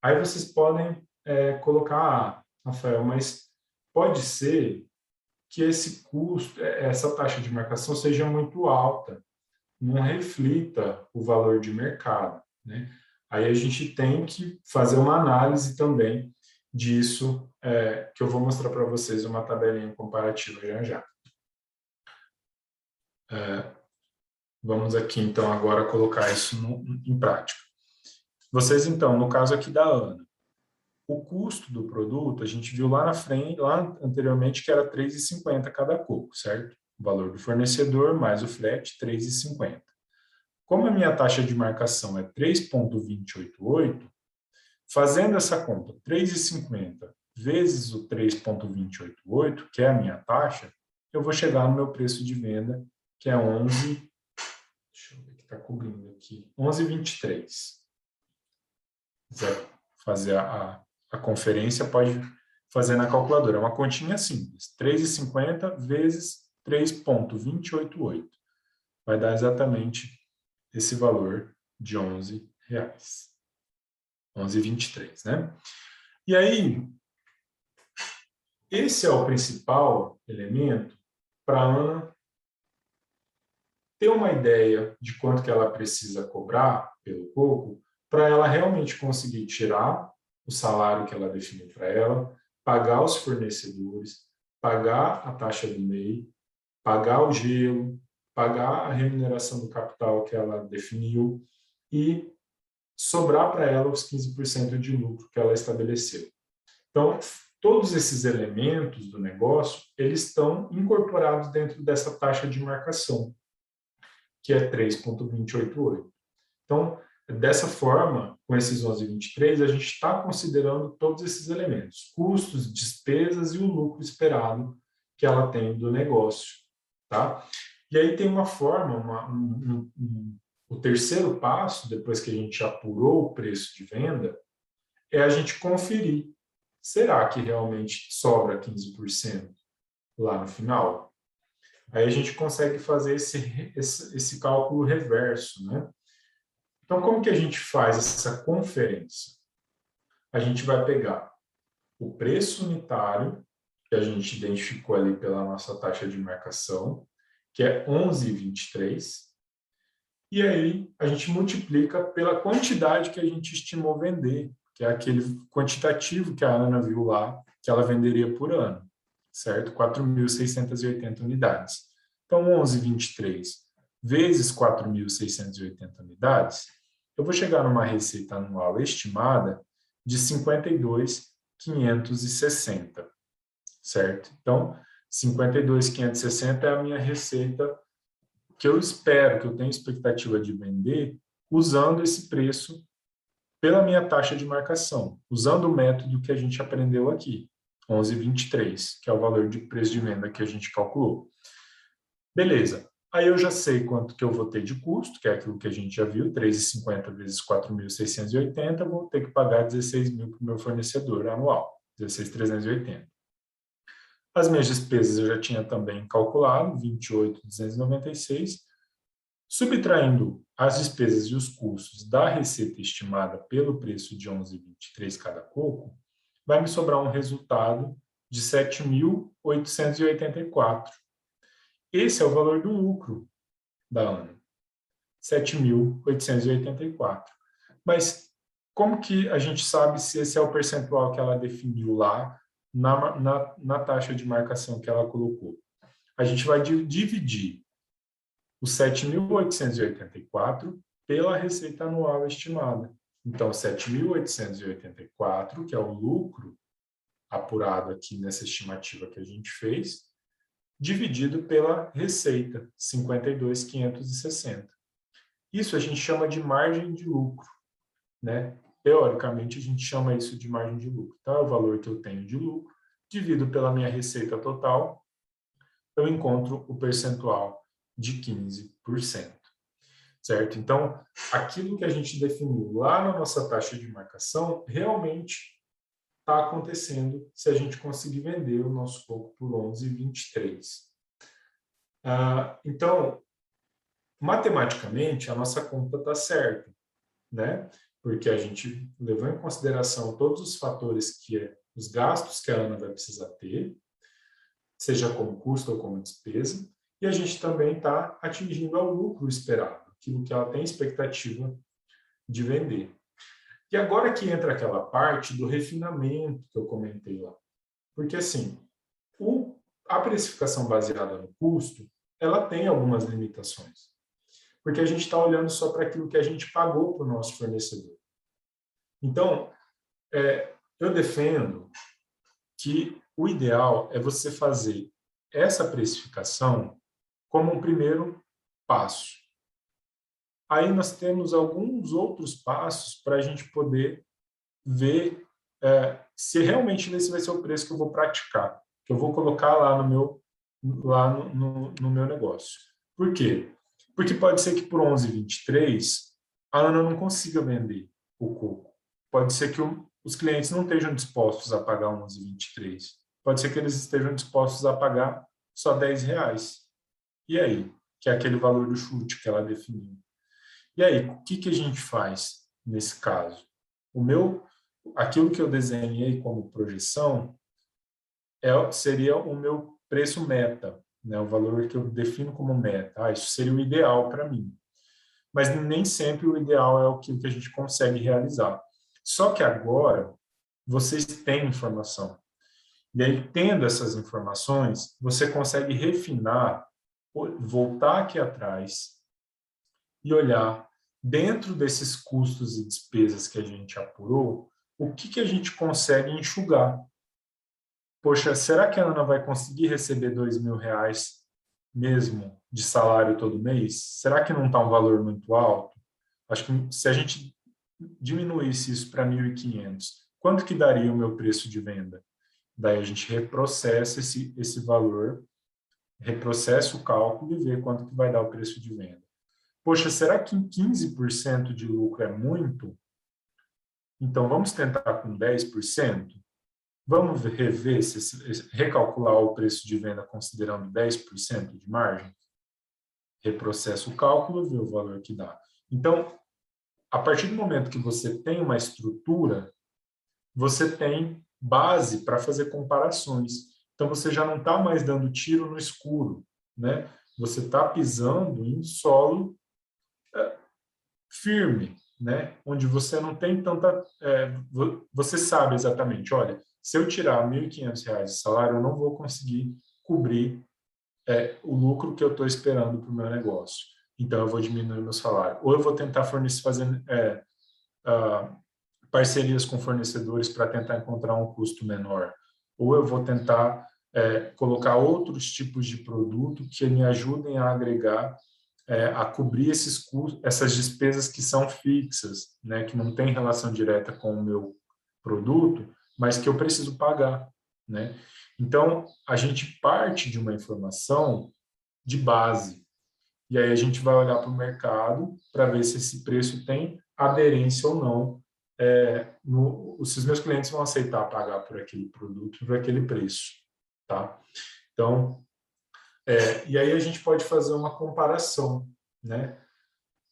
Aí vocês podem colocar, Rafael, mas pode ser que esse custo, essa taxa de marcação seja muito alta, não reflita o valor de mercado, né? Aí a gente tem que fazer uma análise também disso, que eu vou mostrar para vocês uma tabelinha comparativa já já. Vamos aqui, então, agora colocar isso em prática. Vocês, então, no caso aqui da Ana, o custo do produto, a gente viu lá na frente, lá anteriormente, que era R$ 3,50 cada coco, certo? O valor do fornecedor mais o frete, R$ 3,50. Como a minha taxa de marcação é 3,288, fazendo essa conta, 3,50 vezes o 3,288, que é a minha taxa, eu vou chegar no meu preço de venda, que é 11, deixa eu ver o que está cobrindo aqui, 11,23. Se quiser fazer a conferência, pode fazer na calculadora. É uma continha simples. 3,50 vezes 3,288. Vai dar exatamente esse valor de R$ 11,00. 11,23, né? E aí, esse é o principal elemento para a Ana ter uma ideia de quanto que ela precisa cobrar pelo coco, para ela realmente conseguir tirar o salário que ela definiu para ela, pagar os fornecedores, pagar a taxa do MEI, pagar o gelo, pagar a remuneração do capital que ela definiu e sobrar para ela os 15% de lucro que ela estabeleceu. Então, todos esses elementos do negócio, eles estão incorporados dentro dessa taxa de marcação, que é 3,288. Então, dessa forma, com esses 11,23, a gente está considerando todos esses elementos, custos, despesas e o lucro esperado que ela tem do negócio. Tá? E aí tem uma forma, o terceiro passo, depois que a gente apurou o preço de venda, é a gente conferir, será que realmente sobra 15% lá no final? Aí a gente consegue fazer esse cálculo reverso, né? Então, como que a gente faz essa conferência? A gente vai pegar o preço unitário, que a gente identificou ali pela nossa taxa de marcação, que é 11,23, e aí a gente multiplica pela quantidade que a gente estimou vender, que é aquele quantitativo que a Ana viu lá, que ela venderia por ano, certo? 4.680 unidades. Então, 11,23 vezes 4.680 unidades, eu vou chegar numa receita anual estimada de 52.560, certo? Então, 52.560 é a minha receita que eu espero, que eu tenho expectativa de vender, usando esse preço pela minha taxa de marcação, usando o método que a gente aprendeu aqui, 11,23, que é o valor de preço de venda que a gente calculou. Beleza. Aí eu já sei quanto que eu vou ter de custo, que é aquilo que a gente já viu, 3,50 vezes 4.680, vou ter que pagar 16.000 para o meu fornecedor anual, 16.380. As minhas despesas eu já tinha também calculado, 28.296, subtraindo as despesas e os custos da receita estimada pelo preço de 11,23 cada coco, vai me sobrar um resultado de 7.884. Esse é o valor do lucro da Ana, 7.884. Mas como que a gente sabe se esse é o percentual que ela definiu lá na taxa de marcação que ela colocou? A gente vai dividir os 7.884 pela receita anual estimada. Então, 7.884, que é o lucro apurado aqui nessa estimativa que a gente fez, dividido pela receita, 52.560. Isso a gente chama de margem de lucro, né? Teoricamente, a gente chama isso de margem de lucro. Então, é o valor que eu tenho de lucro, divido pela minha receita total, eu encontro o percentual de 15%. Certo? Então, aquilo que a gente definiu lá na nossa taxa de marcação realmente está acontecendo se a gente conseguir vender o nosso coco por 11,23. Então, matematicamente, a nossa conta está certa, né? Porque a gente levou em consideração todos os fatores os gastos que a Ana vai precisar ter, seja como custo ou como despesa, e a gente também está atingindo o lucro esperado, aquilo que ela tem expectativa de vender. E agora que entra aquela parte do refinamento que eu comentei lá. Porque, assim, a precificação baseada no custo, ela tem algumas limitações. Porque a gente está olhando só para aquilo que a gente pagou para o nosso fornecedor. Então, eu defendo que o ideal é você fazer essa precificação como um primeiro passo. Aí nós temos alguns outros passos para a gente poder ver se realmente esse vai ser o preço que eu vou praticar, que eu vou colocar lá no meu negócio. Por quê? Porque pode ser que por 11,23 a Ana não consiga vender o coco. Pode ser que os clientes não estejam dispostos a pagar 11,23. Pode ser que eles estejam dispostos a pagar só R$10. E aí? Que é aquele valor do chute que ela definiu. E aí, o que a gente faz nesse caso? Aquilo que eu desenhei como projeção seria o meu preço meta, né? O valor que eu defino como meta. Isso seria o ideal para mim. Mas nem sempre o ideal é aquilo que a gente consegue realizar. Só que agora, vocês têm informação. E aí, tendo essas informações, você consegue refinar, voltar aqui atrás e olhar, dentro desses custos e despesas que a gente apurou, o que a gente consegue enxugar. Poxa, será que a Ana vai conseguir receber R$2.000 mesmo de salário todo mês? Será que não está um valor muito alto? Acho que se a gente diminuísse isso para 1.500, quanto que daria o meu preço de venda? Daí a gente reprocessa esse valor, reprocessa o cálculo e vê quanto que vai dar o preço de venda. Poxa, será que 15% de lucro é muito? Então, vamos tentar com 10%? Vamos rever, recalcular o preço de venda considerando 10% de margem? Reprocessa o cálculo, vê o valor que dá. Então, a partir do momento que você tem uma estrutura, você tem base para fazer comparações. Então, você já não está mais dando tiro no escuro, né? Você está pisando em solo firme, né? Onde você não tem tanta... você sabe exatamente, olha, se eu tirar R$1.500 de salário, eu não vou conseguir cobrir o lucro que eu estou esperando para o meu negócio. Então, eu vou diminuir meu salário. Ou eu vou tentar fazer parcerias com fornecedores para tentar encontrar um custo menor. Ou eu vou tentar colocar outros tipos de produto que me ajudem a agregar, a cobrir esses custos, essas despesas que são fixas, né, que não tem relação direta com o meu produto, mas que eu preciso pagar, né? Então, a gente parte de uma informação de base, e aí a gente vai olhar para o mercado para ver se esse preço tem aderência ou não, se os meus clientes vão aceitar pagar por aquele produto, por aquele preço, tá? Então, e aí a gente pode fazer uma comparação, né?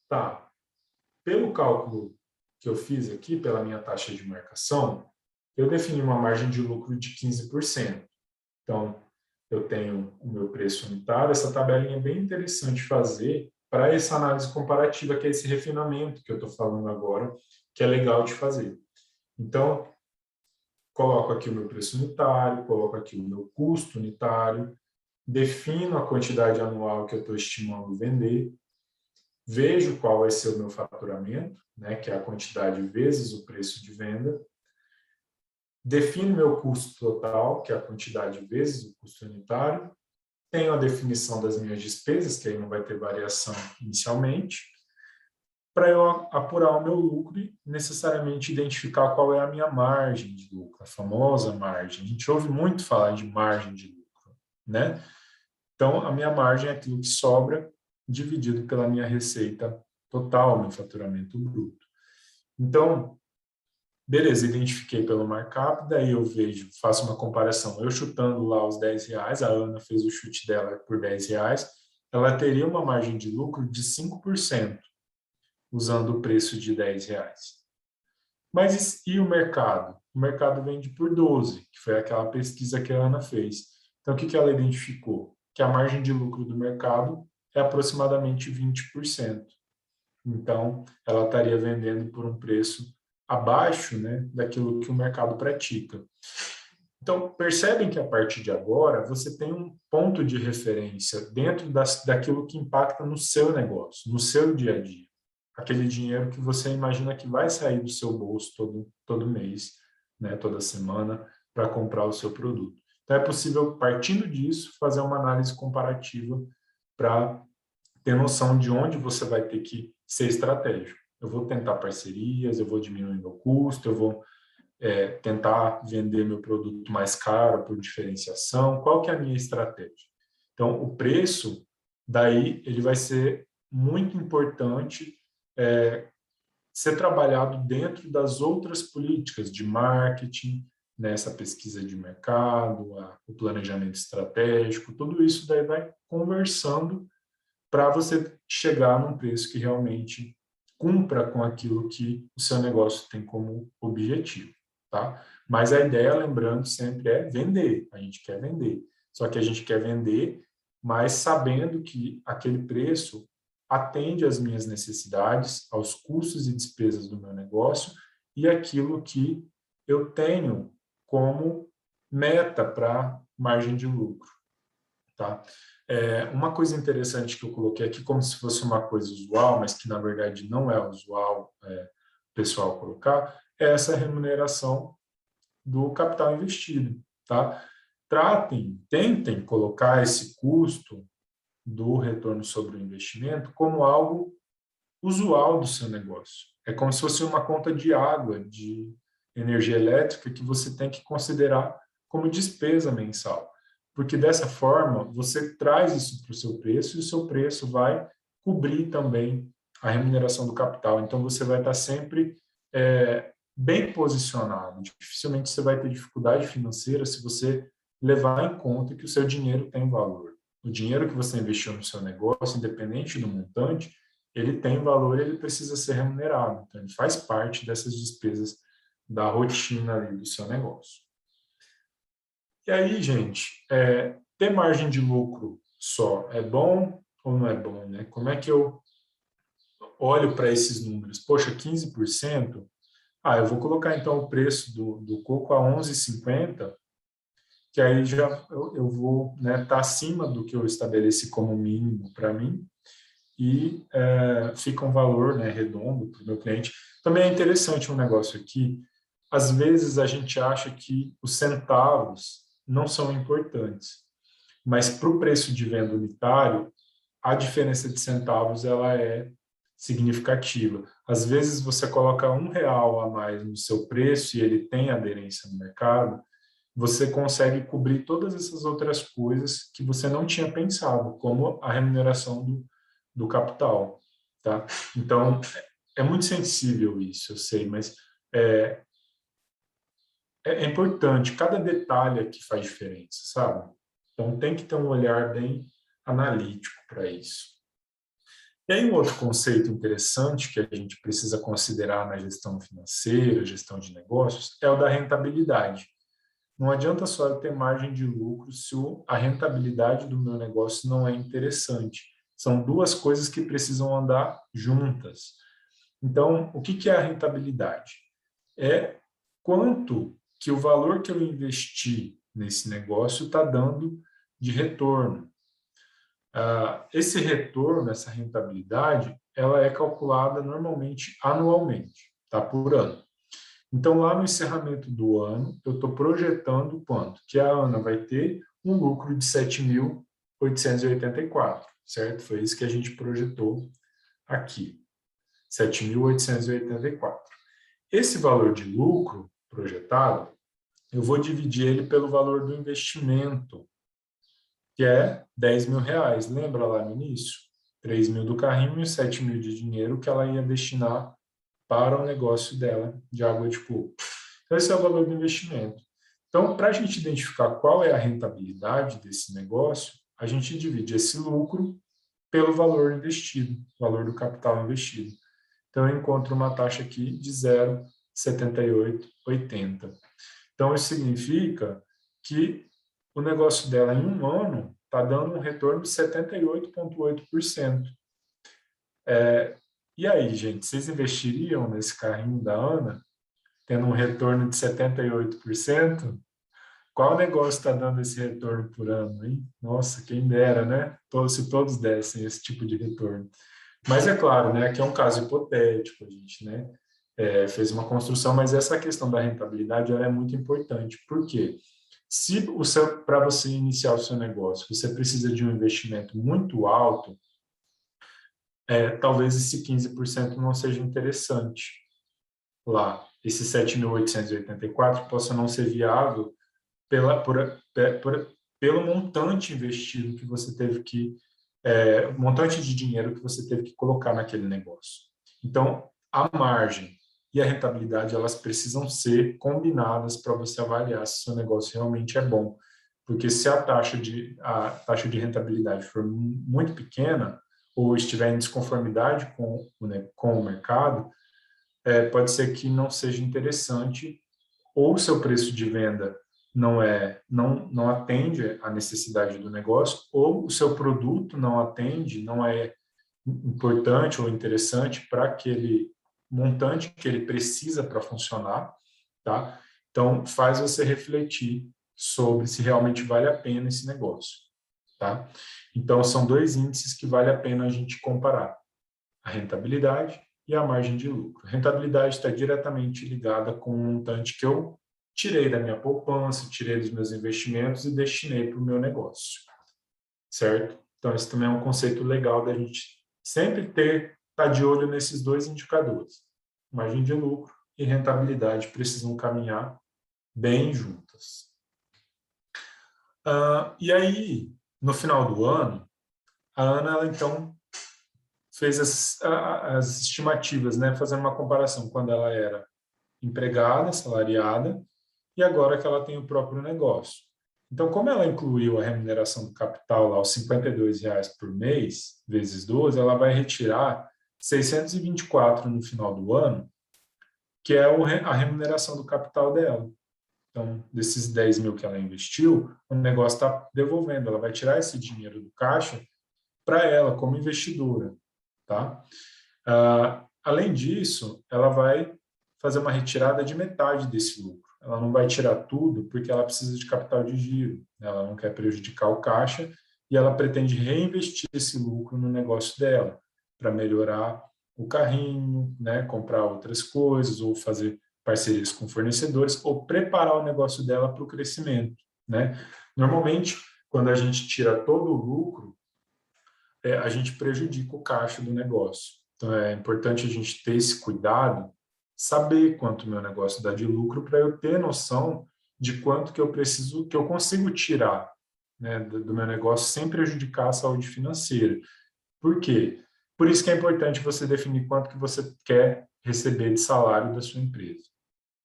Tá, pelo cálculo que eu fiz aqui, pela minha taxa de marcação, eu defini uma margem de lucro de 15%. Então, eu tenho o meu preço unitário. Essa tabelinha é bem interessante fazer para essa análise comparativa, que é esse refinamento que eu estou falando agora, que é legal de fazer. Então, coloco aqui o meu preço unitário, coloco aqui o meu custo unitário, defino a quantidade anual que eu estou estimando vender, vejo qual vai ser o meu faturamento, né, que é a quantidade vezes o preço de venda, defino meu custo total, que é a quantidade vezes o custo unitário, tenho a definição das minhas despesas, que aí não vai ter variação inicialmente, para eu apurar o meu lucro e necessariamente identificar qual é a minha margem de lucro, a famosa margem. A gente ouve muito falar de margem de lucro, né? Então, a minha margem é aquilo que sobra dividido pela minha receita total, meu faturamento bruto. Então, beleza, identifiquei pelo markup, daí eu vejo, faço uma comparação, eu chutando lá os R$ 10, a Ana fez o chute dela por R$ 10, ela teria uma margem de lucro de 5%, usando o preço de R$ 10. Mas e o mercado? O mercado vende por 12, que foi aquela pesquisa que a Ana fez. Então, o que ela identificou? Que a margem de lucro do mercado é aproximadamente 20%. Então, ela estaria vendendo por um preço abaixo, né, daquilo que o mercado pratica. Então, percebem que a partir de agora você tem um ponto de referência dentro daquilo que impacta no seu negócio, no seu dia a dia. Aquele dinheiro que você imagina que vai sair do seu bolso todo mês, né, toda semana, para comprar o seu produto. Então, é possível, partindo disso, fazer uma análise comparativa para ter noção de onde você vai ter que ser estratégico. Eu vou tentar parcerias, eu vou diminuir meu custo, eu vou tentar vender meu produto mais caro por diferenciação. Qual que é a minha estratégia? Então, o preço, daí, ele vai ser muito importante ser trabalhado dentro das outras políticas de marketing, nessa pesquisa de mercado, o planejamento estratégico, tudo isso daí vai conversando para você chegar num preço que realmente cumpra com aquilo que o seu negócio tem como objetivo, tá? Mas a ideia, lembrando, sempre é vender. A gente quer vender. Só que a gente quer vender, mas sabendo que aquele preço atende às minhas necessidades, aos custos e despesas do meu negócio e aquilo que eu tenho como meta para margem de lucro, tá? Uma coisa interessante que eu coloquei aqui, como se fosse uma coisa usual, mas que na verdade não é usual o pessoal colocar, é essa remuneração do capital investido, tá? Tentem colocar esse custo do retorno sobre o investimento como algo usual do seu negócio. É como se fosse uma conta de água, de energia elétrica que você tem que considerar como despesa mensal. Porque dessa forma, você traz isso para o seu preço e o seu preço vai cobrir também a remuneração do capital. Então, você vai estar sempre bem posicionado. Dificilmente você vai ter dificuldade financeira se você levar em conta que o seu dinheiro tem valor. O dinheiro que você investiu no seu negócio, independente do montante, ele tem valor e ele precisa ser remunerado. Então, ele faz parte dessas despesas da rotina ali do seu negócio. E aí, gente, ter margem de lucro só é bom ou não é bom, né? Como é que eu olho para esses números? Poxa, 15%? Eu vou colocar então o preço do coco a 11,50, que aí já eu vou estar acima do que eu estabeleci como mínimo para mim, e fica um valor, né, redondo para o meu cliente. Também é interessante um negócio aqui, às vezes a gente acha que os centavos não são importantes, mas para o preço de venda unitário, a diferença de centavos ela é significativa. Às vezes você coloca R$ 1 a mais no seu preço e ele tem aderência no mercado, você consegue cobrir todas essas outras coisas que você não tinha pensado, como a remuneração do capital, tá? Então, é muito sensível isso, eu sei, mas é importante, cada detalhe aqui faz diferença, sabe? Então, tem que ter um olhar bem analítico para isso. E aí, um outro conceito interessante que a gente precisa considerar na gestão financeira, gestão de negócios, é o da rentabilidade. Não adianta só eu ter margem de lucro se a rentabilidade do meu negócio não é interessante. São duas coisas que precisam andar juntas. Então, o que é a rentabilidade? É quanto que o valor que eu investi nesse negócio está dando de retorno. Esse retorno, essa rentabilidade, ela é calculada normalmente anualmente, tá? Por ano. Então, lá no encerramento do ano, eu estou projetando quanto? Que a Ana vai ter um lucro de 7.884, certo? Foi isso que a gente projetou aqui, 7.884. Esse valor de lucro projetado, eu vou dividir ele pelo valor do investimento, que é R$ 10.000. Lembra lá no início? 3.000 do carrinho e 7.000 de dinheiro que ela ia destinar para o negócio dela de água de coco. Então, esse é o valor do investimento. Então, para a gente identificar qual é a rentabilidade desse negócio, a gente divide esse lucro pelo valor investido, valor do capital investido. Então, eu encontro uma taxa aqui de 0,7880. Então, isso significa que o negócio dela em um ano está dando um retorno de 78,8%. E aí, gente, vocês investiriam nesse carrinho da Ana, tendo um retorno de 78%? Qual negócio está dando esse retorno por ano, hein? Nossa, quem dera, né? Se todos dessem esse tipo de retorno. Mas é claro, né? Aqui é um caso hipotético, a gente, né? Fez uma construção, mas essa questão da rentabilidade ela é muito importante. Por quê? Se para você iniciar o seu negócio, você precisa de um investimento muito alto, talvez esse 15% não seja interessante lá. Esse 7.884 possa não ser viável pelo montante investido que você teve que, montante de dinheiro que você teve que colocar naquele negócio. Então, a margem e a rentabilidade, elas precisam ser combinadas para você avaliar se o seu negócio realmente é bom. Porque se a taxa de rentabilidade for muito pequena ou estiver em desconformidade com o mercado, pode ser que não seja interessante ou o seu preço de venda não atende à necessidade do negócio, ou o seu produto não atende, não é importante ou interessante para aquele montante que ele precisa para funcionar, tá? Então, faz você refletir sobre se realmente vale a pena esse negócio, tá? Então, são dois índices que vale a pena a gente comparar: a rentabilidade e a margem de lucro. A rentabilidade está diretamente ligada com o montante que eu tirei da minha poupança, tirei dos meus investimentos e destinei para o meu negócio, certo? Então, esse também é um conceito legal da gente sempre estar de olho nesses dois indicadores. Margem de lucro e rentabilidade precisam caminhar bem juntas. E aí, no final do ano, a Ana, ela, então, fez as estimativas, né, fazendo uma comparação quando ela era empregada, assalariada, e agora que ela tem o próprio negócio. Então, como ela incluiu a remuneração do capital lá, os R$ 52 por mês, vezes 12, ela vai retirar 624 no final do ano, que é a remuneração do capital dela. Então, desses 10.000 que ela investiu, o negócio está devolvendo. Ela vai tirar esse dinheiro do caixa para ela, como investidora. Tá? Além disso, ela vai fazer uma retirada de metade desse lucro. Ela não vai tirar tudo porque ela precisa de capital de giro, né? Ela não quer prejudicar o caixa e ela pretende reinvestir esse lucro no negócio dela para melhorar o carrinho, né? Comprar outras coisas ou fazer parcerias com fornecedores ou preparar o negócio dela para o crescimento, né? Normalmente, quando a gente tira todo o lucro, a gente prejudica o caixa do negócio. Então, é importante a gente ter esse cuidado, saber quanto o meu negócio dá de lucro para eu ter noção de quanto que eu consigo tirar, né, do meu negócio sem prejudicar a saúde financeira. Por quê? Por isso que é importante você definir quanto que você quer receber de salário da sua empresa.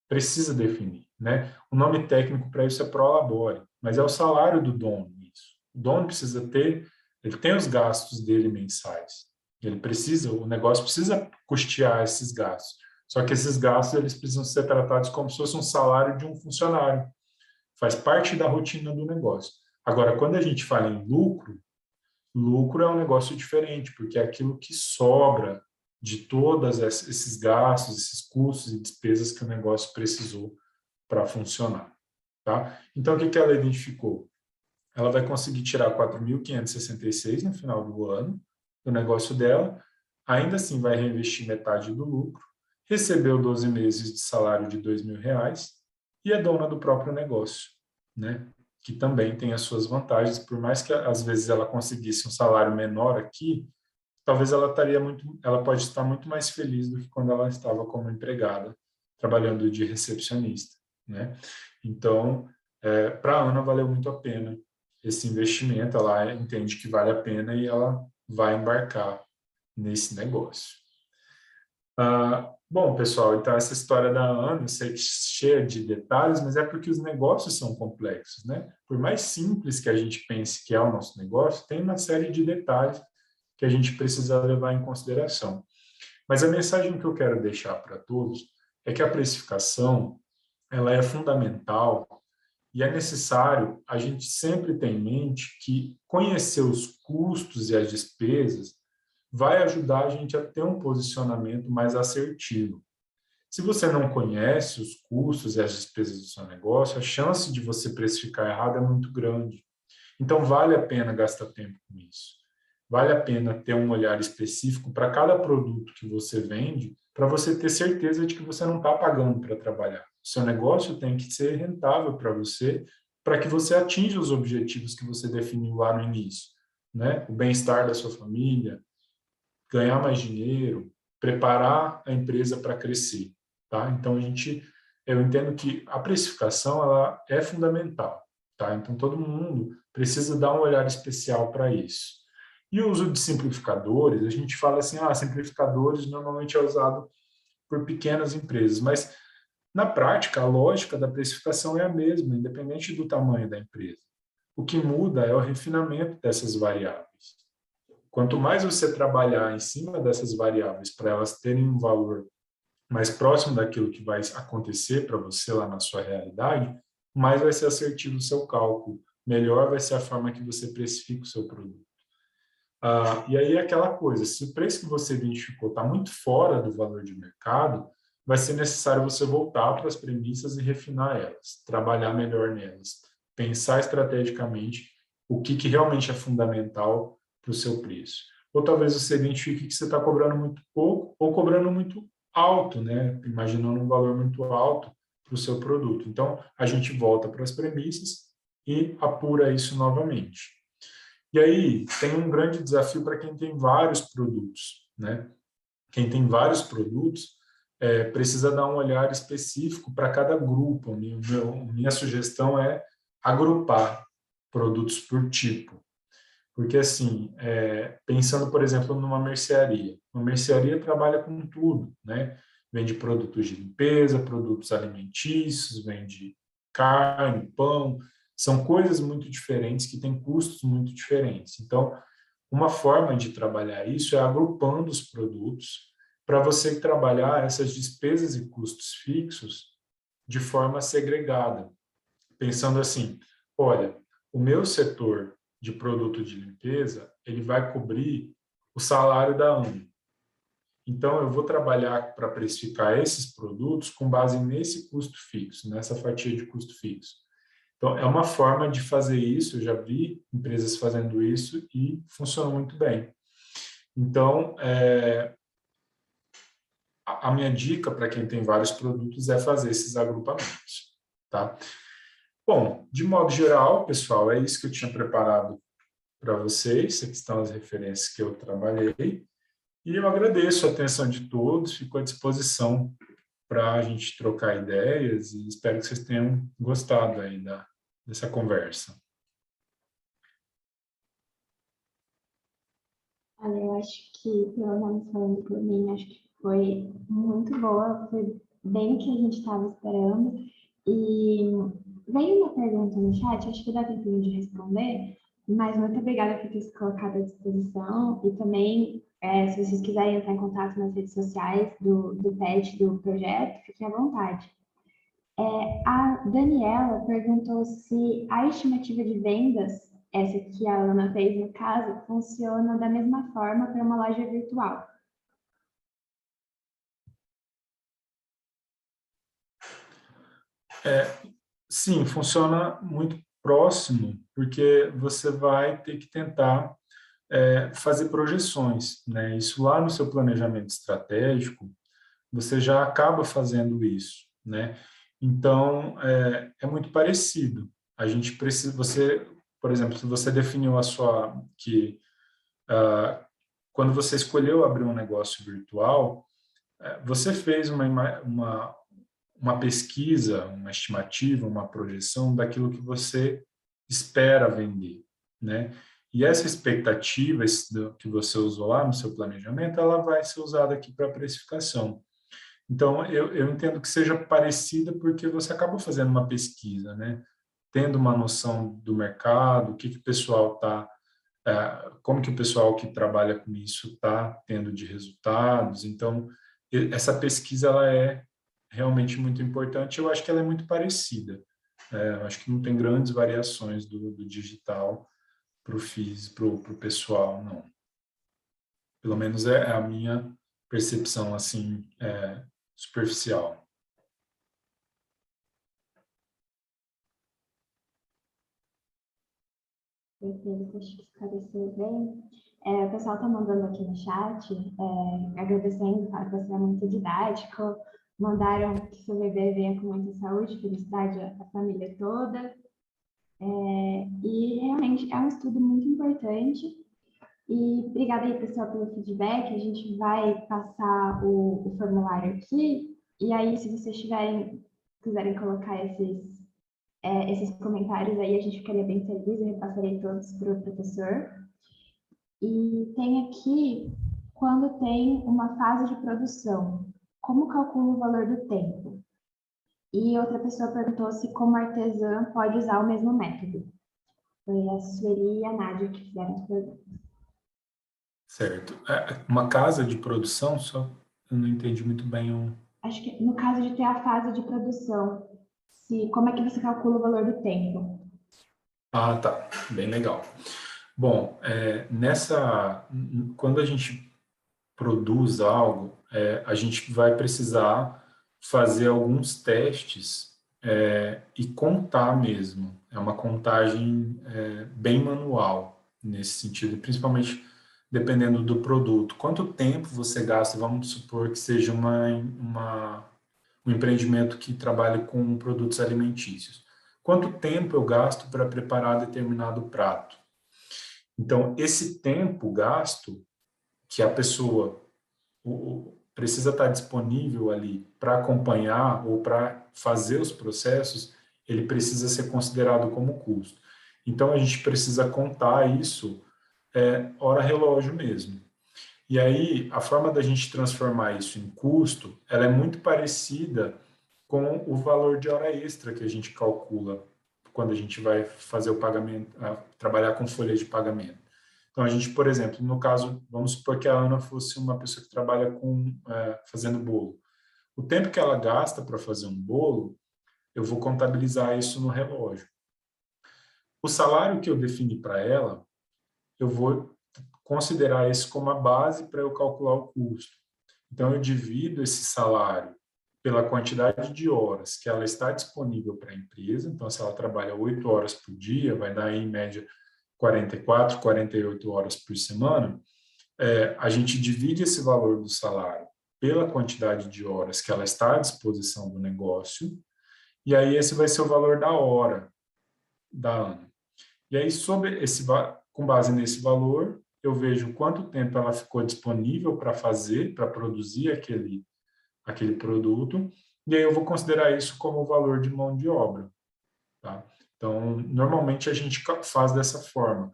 Precisa definir, né? O nome técnico para isso é prolabore, mas é o salário do dono isso. O dono precisa ter, ele tem os gastos dele mensais. O negócio precisa custear esses gastos. Só que esses gastos eles precisam ser tratados como se fosse um salário de um funcionário. Faz parte da rotina do negócio. Agora, quando a gente fala em lucro, lucro é um negócio diferente, porque é aquilo que sobra de todos esses gastos, esses custos e despesas que o negócio precisou para funcionar. Tá? Então, o que ela identificou? Ela vai conseguir tirar 4.566 no final do ano do negócio dela, ainda assim vai reinvestir metade do lucro recebeu 12 meses de salário de R$ 2.000 e é dona do próprio negócio, né? Que também tem as suas vantagens, por mais que às vezes ela conseguisse um salário menor aqui, talvez ela pode estar muito mais feliz do que quando ela estava como empregada, trabalhando de recepcionista, né? Então, para a Ana valeu muito a pena esse investimento, ela entende que vale a pena e ela vai embarcar nesse negócio. Bom, pessoal, então essa história da Ana, eu sei que cheia de detalhes, mas é porque os negócios são complexos, né? Por mais simples que a gente pense que é o nosso negócio, tem uma série de detalhes que a gente precisa levar em consideração. Mas a mensagem que eu quero deixar para todos é que a precificação, ela é fundamental e é necessário a gente sempre ter em mente que conhecer os custos e as despesas vai ajudar a gente a ter um posicionamento mais assertivo. Se você não conhece os custos e as despesas do seu negócio, a chance de você precificar errado é muito grande. Então, vale a pena gastar tempo com isso. Vale a pena ter um olhar específico para cada produto que você vende, para você ter certeza de que você não está pagando para trabalhar. O seu negócio tem que ser rentável para que você atinja os objetivos que você definiu lá no início, né? O bem-estar da sua família, ganhar mais dinheiro, preparar a empresa para crescer, tá? Então, eu entendo que a precificação ela é fundamental, tá? Então, todo mundo precisa dar um olhar especial para isso. E o uso de simplificadores, a gente fala assim, simplificadores normalmente é usado por pequenas empresas, mas na prática, a lógica da precificação é a mesma, independente do tamanho da empresa. O que muda é o refinamento dessas variáveis. Quanto mais você trabalhar em cima dessas variáveis para elas terem um valor mais próximo daquilo que vai acontecer para você lá na sua realidade, mais vai ser assertivo o seu cálculo, melhor vai ser a forma que você precifica o seu produto. E aí é aquela coisa, se o preço que você identificou está muito fora do valor de mercado, vai ser necessário você voltar para as premissas e refinar elas, trabalhar melhor nelas, pensar estrategicamente o que realmente é fundamental para o seu preço. Ou talvez você identifique que você está cobrando muito pouco ou cobrando muito alto, né? Imaginando um valor muito alto para o seu produto. Então, a gente volta para as premissas e apura isso novamente. E aí, tem um grande desafio para quem tem vários produtos, né? Quem tem vários produtos precisa dar um olhar específico para cada grupo. Minha sugestão é agrupar produtos por tipo. Porque, assim, pensando, por exemplo, numa mercearia. Uma mercearia trabalha com tudo, né? Vende produtos de limpeza, produtos alimentícios, vende carne, pão. São coisas muito diferentes que têm custos muito diferentes. Então, uma forma de trabalhar isso é agrupando os produtos para você trabalhar essas despesas e custos fixos de forma segregada. Pensando assim, olha, o meu setor de produto de limpeza, ele vai cobrir o salário da Ana. Então, eu vou trabalhar para precificar esses produtos com base nesse custo fixo, nessa fatia de custo fixo. Então, é uma forma de fazer isso, eu já vi empresas fazendo isso e funciona muito bem. Então, a minha dica para quem tem vários produtos é fazer esses agrupamentos, tá? Bom, de modo geral, pessoal, é isso que eu tinha preparado para vocês, aqui estão as referências que eu trabalhei, e eu agradeço a atenção de todos, fico à disposição para a gente trocar ideias e espero que vocês tenham gostado aí dessa conversa. Olha, eu acho que, pelo menos falando por mim, acho que foi muito boa, foi bem o que a gente estava esperando. E veio uma pergunta no chat, acho que dá tempo de responder, mas muito obrigada por ter se colocado à disposição e também, se vocês quiserem entrar em contato nas redes sociais do PET, do projeto, fiquem à vontade. A Daniela perguntou se a estimativa de vendas, essa que a Ana fez no caso, funciona da mesma forma para uma loja virtual. Sim, funciona muito próximo, porque você vai ter que tentar fazer projeções, né? Isso lá no seu planejamento estratégico, você já acaba fazendo isso, né? Então, é muito parecido. A gente precisa, você, por exemplo, se você definiu a sua, que quando você escolheu abrir um negócio virtual, você fez uma pesquisa, uma estimativa, uma projeção daquilo que você espera vender, né? E essa expectativa que você usou lá no seu planejamento, ela vai ser usada aqui para precificação. Então, eu entendo que seja parecida porque você acaba fazendo uma pesquisa, né? Tendo uma noção do mercado, o que o pessoal está, como que o pessoal que trabalha com isso está tendo de resultados. Então, essa pesquisa, ela é realmente muito importante. Eu acho que ela é muito parecida. Eu acho que não tem grandes variações do digital para o físico, para o pessoal, não. Pelo menos é a minha percepção, assim, superficial. Perfeito, acho que esclareceu bem. O pessoal está mandando aqui no chat, agradecendo, fala que você é muito didático, mandaram que seu bebê venha com muita saúde, felicidade à família toda. E realmente é um estudo muito importante. E obrigada aí, pessoal, pelo feedback. A gente vai passar o formulário aqui. E aí, se vocês quiserem colocar esses comentários aí, a gente ficaria bem feliz. Eu repassaria todos para o professor. E tem aqui, quando tem uma fase de produção, como calcula o valor do tempo? E outra pessoa perguntou se, como artesã, pode usar o mesmo método. Foi a Sueli e a Nádia que fizeram as perguntas. Certo. Uma casa de produção, só eu não entendi muito bem o... Acho que no caso de ter a fase de produção, como é que você calcula o valor do tempo? Ah, tá. Bem legal. Bom, quando a gente produz algo, a gente vai precisar fazer alguns testes e contar mesmo. É uma contagem bem manual nesse sentido, principalmente dependendo do produto. Quanto tempo você gasta? Vamos supor que seja um empreendimento que trabalhe com produtos alimentícios. Quanto tempo eu gasto para preparar determinado prato? Então, esse tempo gasto que a pessoa precisa estar disponível ali para acompanhar ou para fazer os processos, ele precisa ser considerado como custo. Então, a gente precisa contar isso hora relógio mesmo. E aí, a forma da gente transformar isso em custo, ela é muito parecida com o valor de hora extra que a gente calcula quando a gente vai fazer o pagamento, trabalhar com folha de pagamento. Então, a gente, por exemplo, no caso, vamos supor que a Ana fosse uma pessoa que trabalha fazendo bolo. O tempo que ela gasta para fazer um bolo, eu vou contabilizar isso no relógio. O salário que eu defini para ela, eu vou considerar esse como a base para eu calcular o custo. Então, eu divido esse salário pela quantidade de horas que ela está disponível para a empresa. Então, se ela trabalha 8 horas por dia, vai dar em média 44, 48 horas por semana. A gente divide esse valor do salário pela quantidade de horas que ela está à disposição do negócio, e aí esse vai ser o valor da hora da Ana. E aí, com base nesse valor, eu vejo quanto tempo ela ficou disponível para fazer, para produzir aquele produto, e aí eu vou considerar isso como o valor de mão de obra. Tá? Então, normalmente a gente faz dessa forma.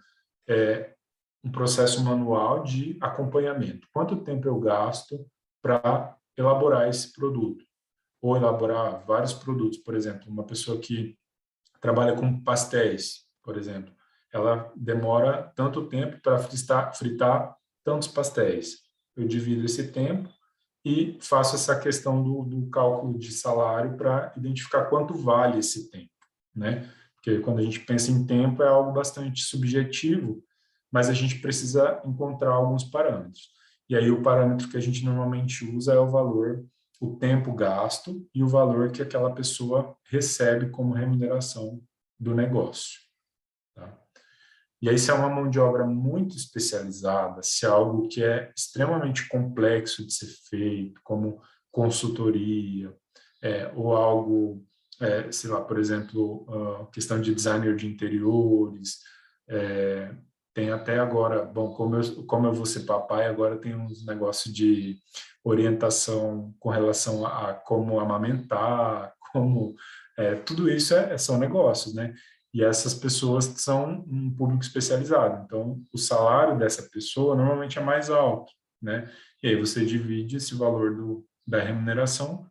Um processo manual de acompanhamento. Quanto tempo eu gasto para elaborar esse produto? Ou elaborar vários produtos, por exemplo, uma pessoa que trabalha com pastéis, por exemplo, ela demora tanto tempo para fritar tantos pastéis. Eu divido esse tempo e faço essa questão do cálculo de salário para identificar quanto vale esse tempo, né? Porque quando a gente pensa em tempo é algo bastante subjetivo, mas a gente precisa encontrar alguns parâmetros. E aí o parâmetro que a gente normalmente usa é o valor, o tempo gasto e o valor que aquela pessoa recebe como remuneração do negócio. Tá? E aí, se é uma mão de obra muito especializada, se é algo que é extremamente complexo de ser feito, como consultoria, ou algo, sei lá, por exemplo, questão de designer de interiores, tem até agora, bom, como eu vou ser papai, agora tem uns negócios de orientação com relação a como amamentar, como, tudo isso são negócios, né? E essas pessoas são um público especializado, então o salário dessa pessoa normalmente é mais alto, né? E aí você divide esse valor da remuneração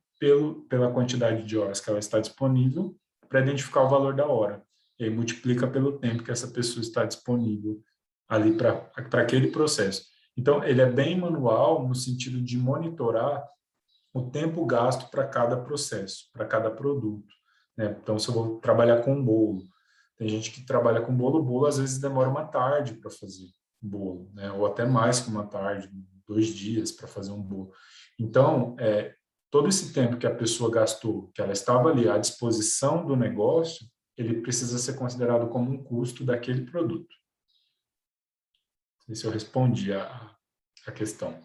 pela quantidade de horas que ela está disponível para identificar o valor da hora. E aí multiplica pelo tempo que essa pessoa está disponível ali para aquele processo. Então, ele é bem manual no sentido de monitorar o tempo gasto para cada processo, para cada produto, né? Então, se eu vou trabalhar com bolo, tem gente que trabalha com bolo, o bolo às vezes demora uma tarde para fazer o bolo, né? Ou até mais que uma tarde, 2 dias para fazer um bolo. Então, todo esse tempo que a pessoa gastou, que ela estava ali à disposição do negócio, ele precisa ser considerado como um custo daquele produto. Não sei se eu respondi a questão.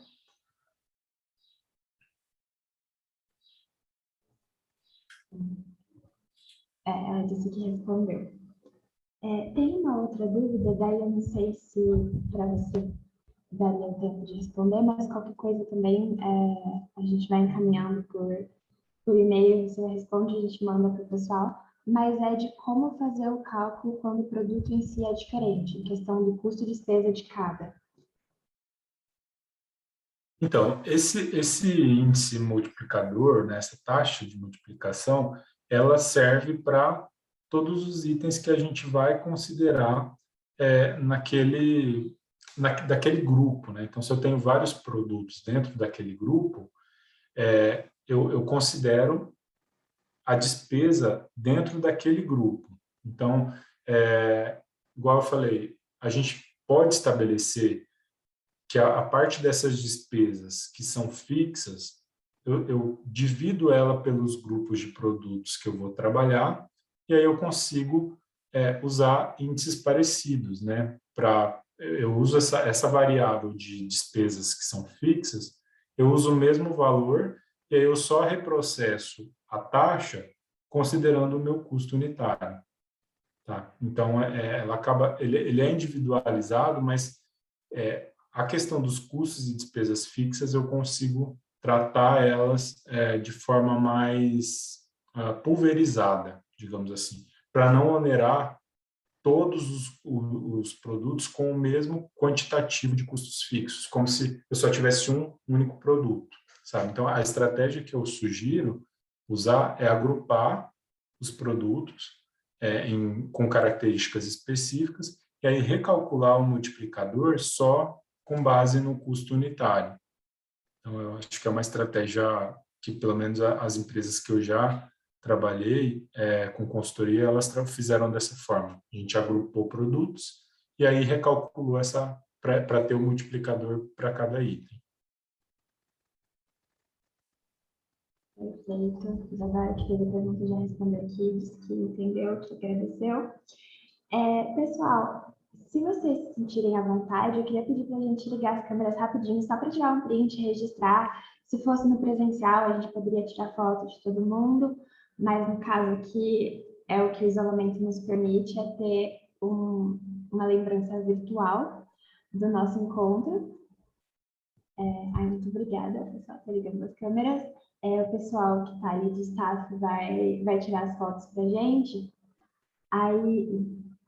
Ela disse que respondeu. Tem uma outra dúvida, daí eu não sei se para você daria tempo de responder, mas qualquer coisa também a gente vai encaminhando por e-mail, você responde, a gente manda para o pessoal, mas é de como fazer o cálculo quando o produto em si é diferente, em questão do custo e despesa de cada. Então, esse índice multiplicador, né, essa taxa de multiplicação, ela serve para todos os itens que a gente vai considerar daquele grupo, né? Então, se eu tenho vários produtos dentro daquele grupo, eu considero a despesa dentro daquele grupo. Então, igual eu falei, a gente pode estabelecer que a parte dessas despesas que são fixas, eu divido ela pelos grupos de produtos que eu vou trabalhar, e aí eu consigo usar índices parecidos, né? Eu uso essa variável de despesas que são fixas, eu uso o mesmo valor, e aí eu só reprocesso a taxa considerando o meu custo unitário. Tá? Então, ele é individualizado, mas a questão dos custos e despesas fixas eu consigo tratar elas de forma mais pulverizada, digamos assim, para não onerar todos os produtos com o mesmo quantitativo de custos fixos, como se eu só tivesse um único produto, sabe? Então, a estratégia que eu sugiro usar é agrupar os produtos com características específicas e aí recalcular o multiplicador só com base no custo unitário. Então, eu acho que é uma estratégia que, pelo menos, as empresas que eu já trabalhei com consultoria, elas fizeram dessa forma. A gente agrupou produtos e aí recalculou para ter o multiplicador para cada item. Perfeito. Isabela, que fez a pergunta, já respondeu aqui, disse que entendeu, que agradeceu. Pessoal, se vocês se sentirem à vontade, eu queria pedir para a gente ligar as câmeras rapidinho, só para tirar um print, registrar. Se fosse no presencial, a gente poderia tirar foto de todo mundo, mas no caso aqui, é o que o isolamento nos permite, é ter uma lembrança virtual do nosso encontro. Muito obrigada, o pessoal está ligando as câmeras. O pessoal que está ali de staff vai tirar as fotos para a gente. Aí,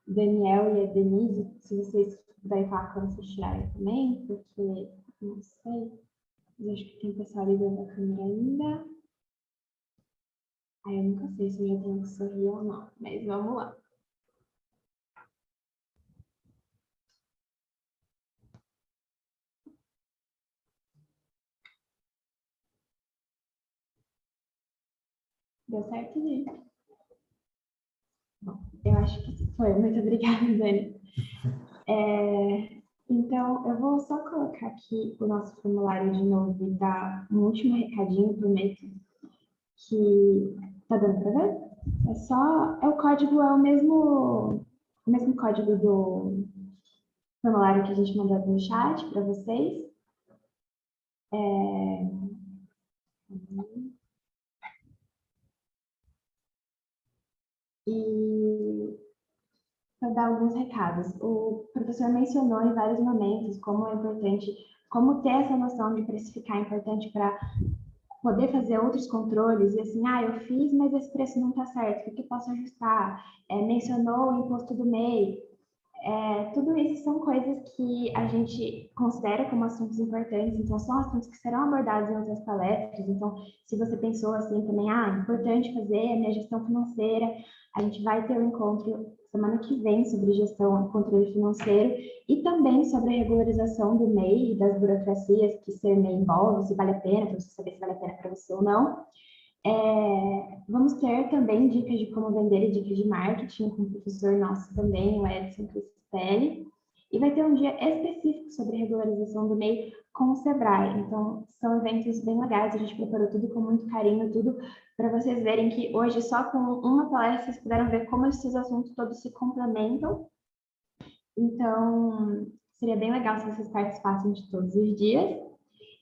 Daniel e a Denise, se vocês puderem falar quando vocês tirarem também, porque não sei, mas acho que tem pessoal ligando a câmera ainda. Aí eu nunca sei se eu já tenho que sorrir ou não, mas vamos lá. Deu certo, gente? Bom, eu acho que foi. Muito obrigada, Dani. Então, eu vou só colocar aqui o nosso formulário de novo e dar um último recadinho, prometo que tá dando para ver? O código é o mesmo código do formulário que a gente mandou no chat para vocês. E para dar alguns recados. O professor mencionou em vários momentos como é importante, como ter essa noção de precificar é importante para poder fazer outros controles, e assim, eu fiz, mas esse preço não está certo, o que eu posso ajustar? Mencionou o imposto do MEI, tudo isso são coisas que a gente considera como assuntos importantes, então são assuntos que serão abordados em outras palestras, então se você pensou assim também, é importante fazer a minha gestão financeira, a gente vai ter um encontro semana que vem sobre gestão e controle financeiro e também sobre a regularização do MEI e das burocracias que ser MEI envolve, se vale a pena, para você saber se vale a pena para você ou não. Vamos ter também dicas de como vender e dicas de marketing com o professor nosso também, o Edson Crispelli. E vai ter um dia específico sobre regularização do MEI com o Sebrae. Então, são eventos bem legais, a gente preparou tudo com muito carinho, tudo para vocês verem que hoje, só com uma palestra, vocês puderam ver como esses assuntos todos se complementam. Então, seria bem legal se vocês participassem de todos os dias.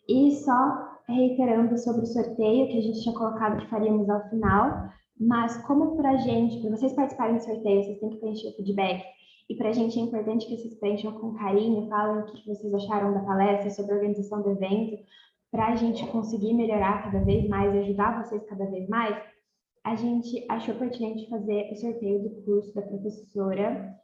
E só reiterando sobre o sorteio que a gente tinha colocado que faríamos ao final, mas como para a gente, para vocês participarem do sorteio, vocês têm que preencher o feedback, e para a gente é importante que vocês preencham com carinho, falem o que vocês acharam da palestra, sobre a organização do evento, para a gente conseguir melhorar cada vez mais e ajudar vocês cada vez mais, a gente achou pertinente fazer o sorteio do curso da professora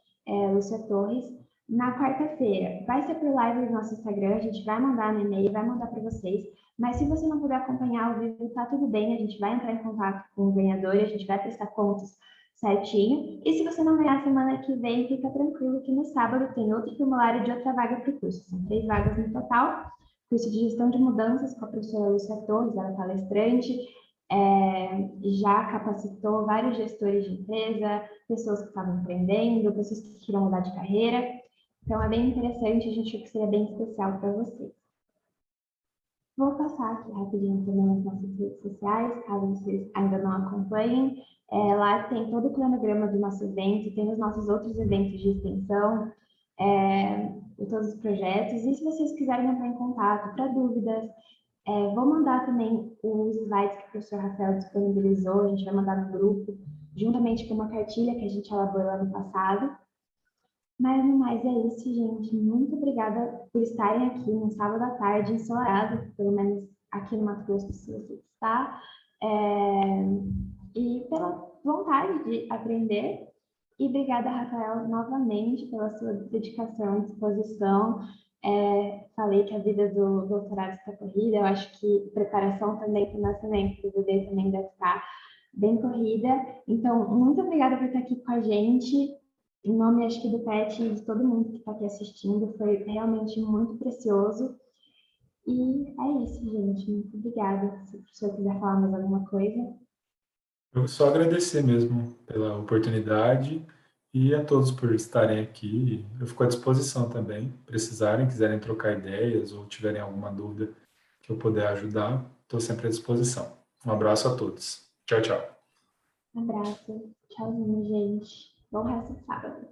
Lúcia Torres, na quarta-feira. Vai ser por live no nosso Instagram, a gente vai mandar no e-mail, vai mandar para vocês. Mas se você não puder acompanhar ao vivo, tá tudo bem, a gente vai entrar em contato com o ganhador, a gente vai prestar contas certinho. E se você não ganhar semana que vem, fica tranquilo que no sábado tem outro formulário de outra vaga para o curso. São 3 vagas no total. Curso de gestão de mudanças com a professora Lúcia Torres, ela é palestrante, já capacitou vários gestores de empresa, pessoas que estavam empreendendo, pessoas que queriam mudar de carreira. Então, é bem interessante, a gente achou que seria bem especial para vocês. Vou passar aqui rapidinho também nas nossas redes sociais, caso vocês ainda não acompanhem. Lá tem todo o cronograma do nosso evento, tem os nossos outros eventos de extensão, de todos os projetos. E se vocês quiserem entrar em contato para dúvidas, vou mandar também os slides que o professor Rafael disponibilizou, a gente vai mandar no grupo, juntamente com uma cartilha que a gente elaborou ano passado. Mas no mais é isso, gente. Muito obrigada por estarem aqui no sábado à tarde, ensolarado, pelo menos aqui no Mato Grosso do Sul você está, e pela vontade de aprender. E obrigada, Rafael, novamente pela sua dedicação e disposição. Falei que a vida do doutorado está corrida, eu acho que preparação também para o nascimento do bebê também deve estar bem corrida. Então, muito obrigada por estar aqui com a gente. Em nome, acho que do PET e de todo mundo que está aqui assistindo, foi realmente muito precioso. E é isso, gente. Muito obrigada. Se o professor quiser falar mais alguma coisa. Eu só agradecer mesmo pela oportunidade e a todos por estarem aqui. Eu fico à disposição também. Precisarem, quiserem trocar ideias ou tiverem alguma dúvida que eu puder ajudar, estou sempre à disposição. Um abraço a todos. Tchau, tchau. Um abraço. Tchauzinho, gente. Bom resto de sábado.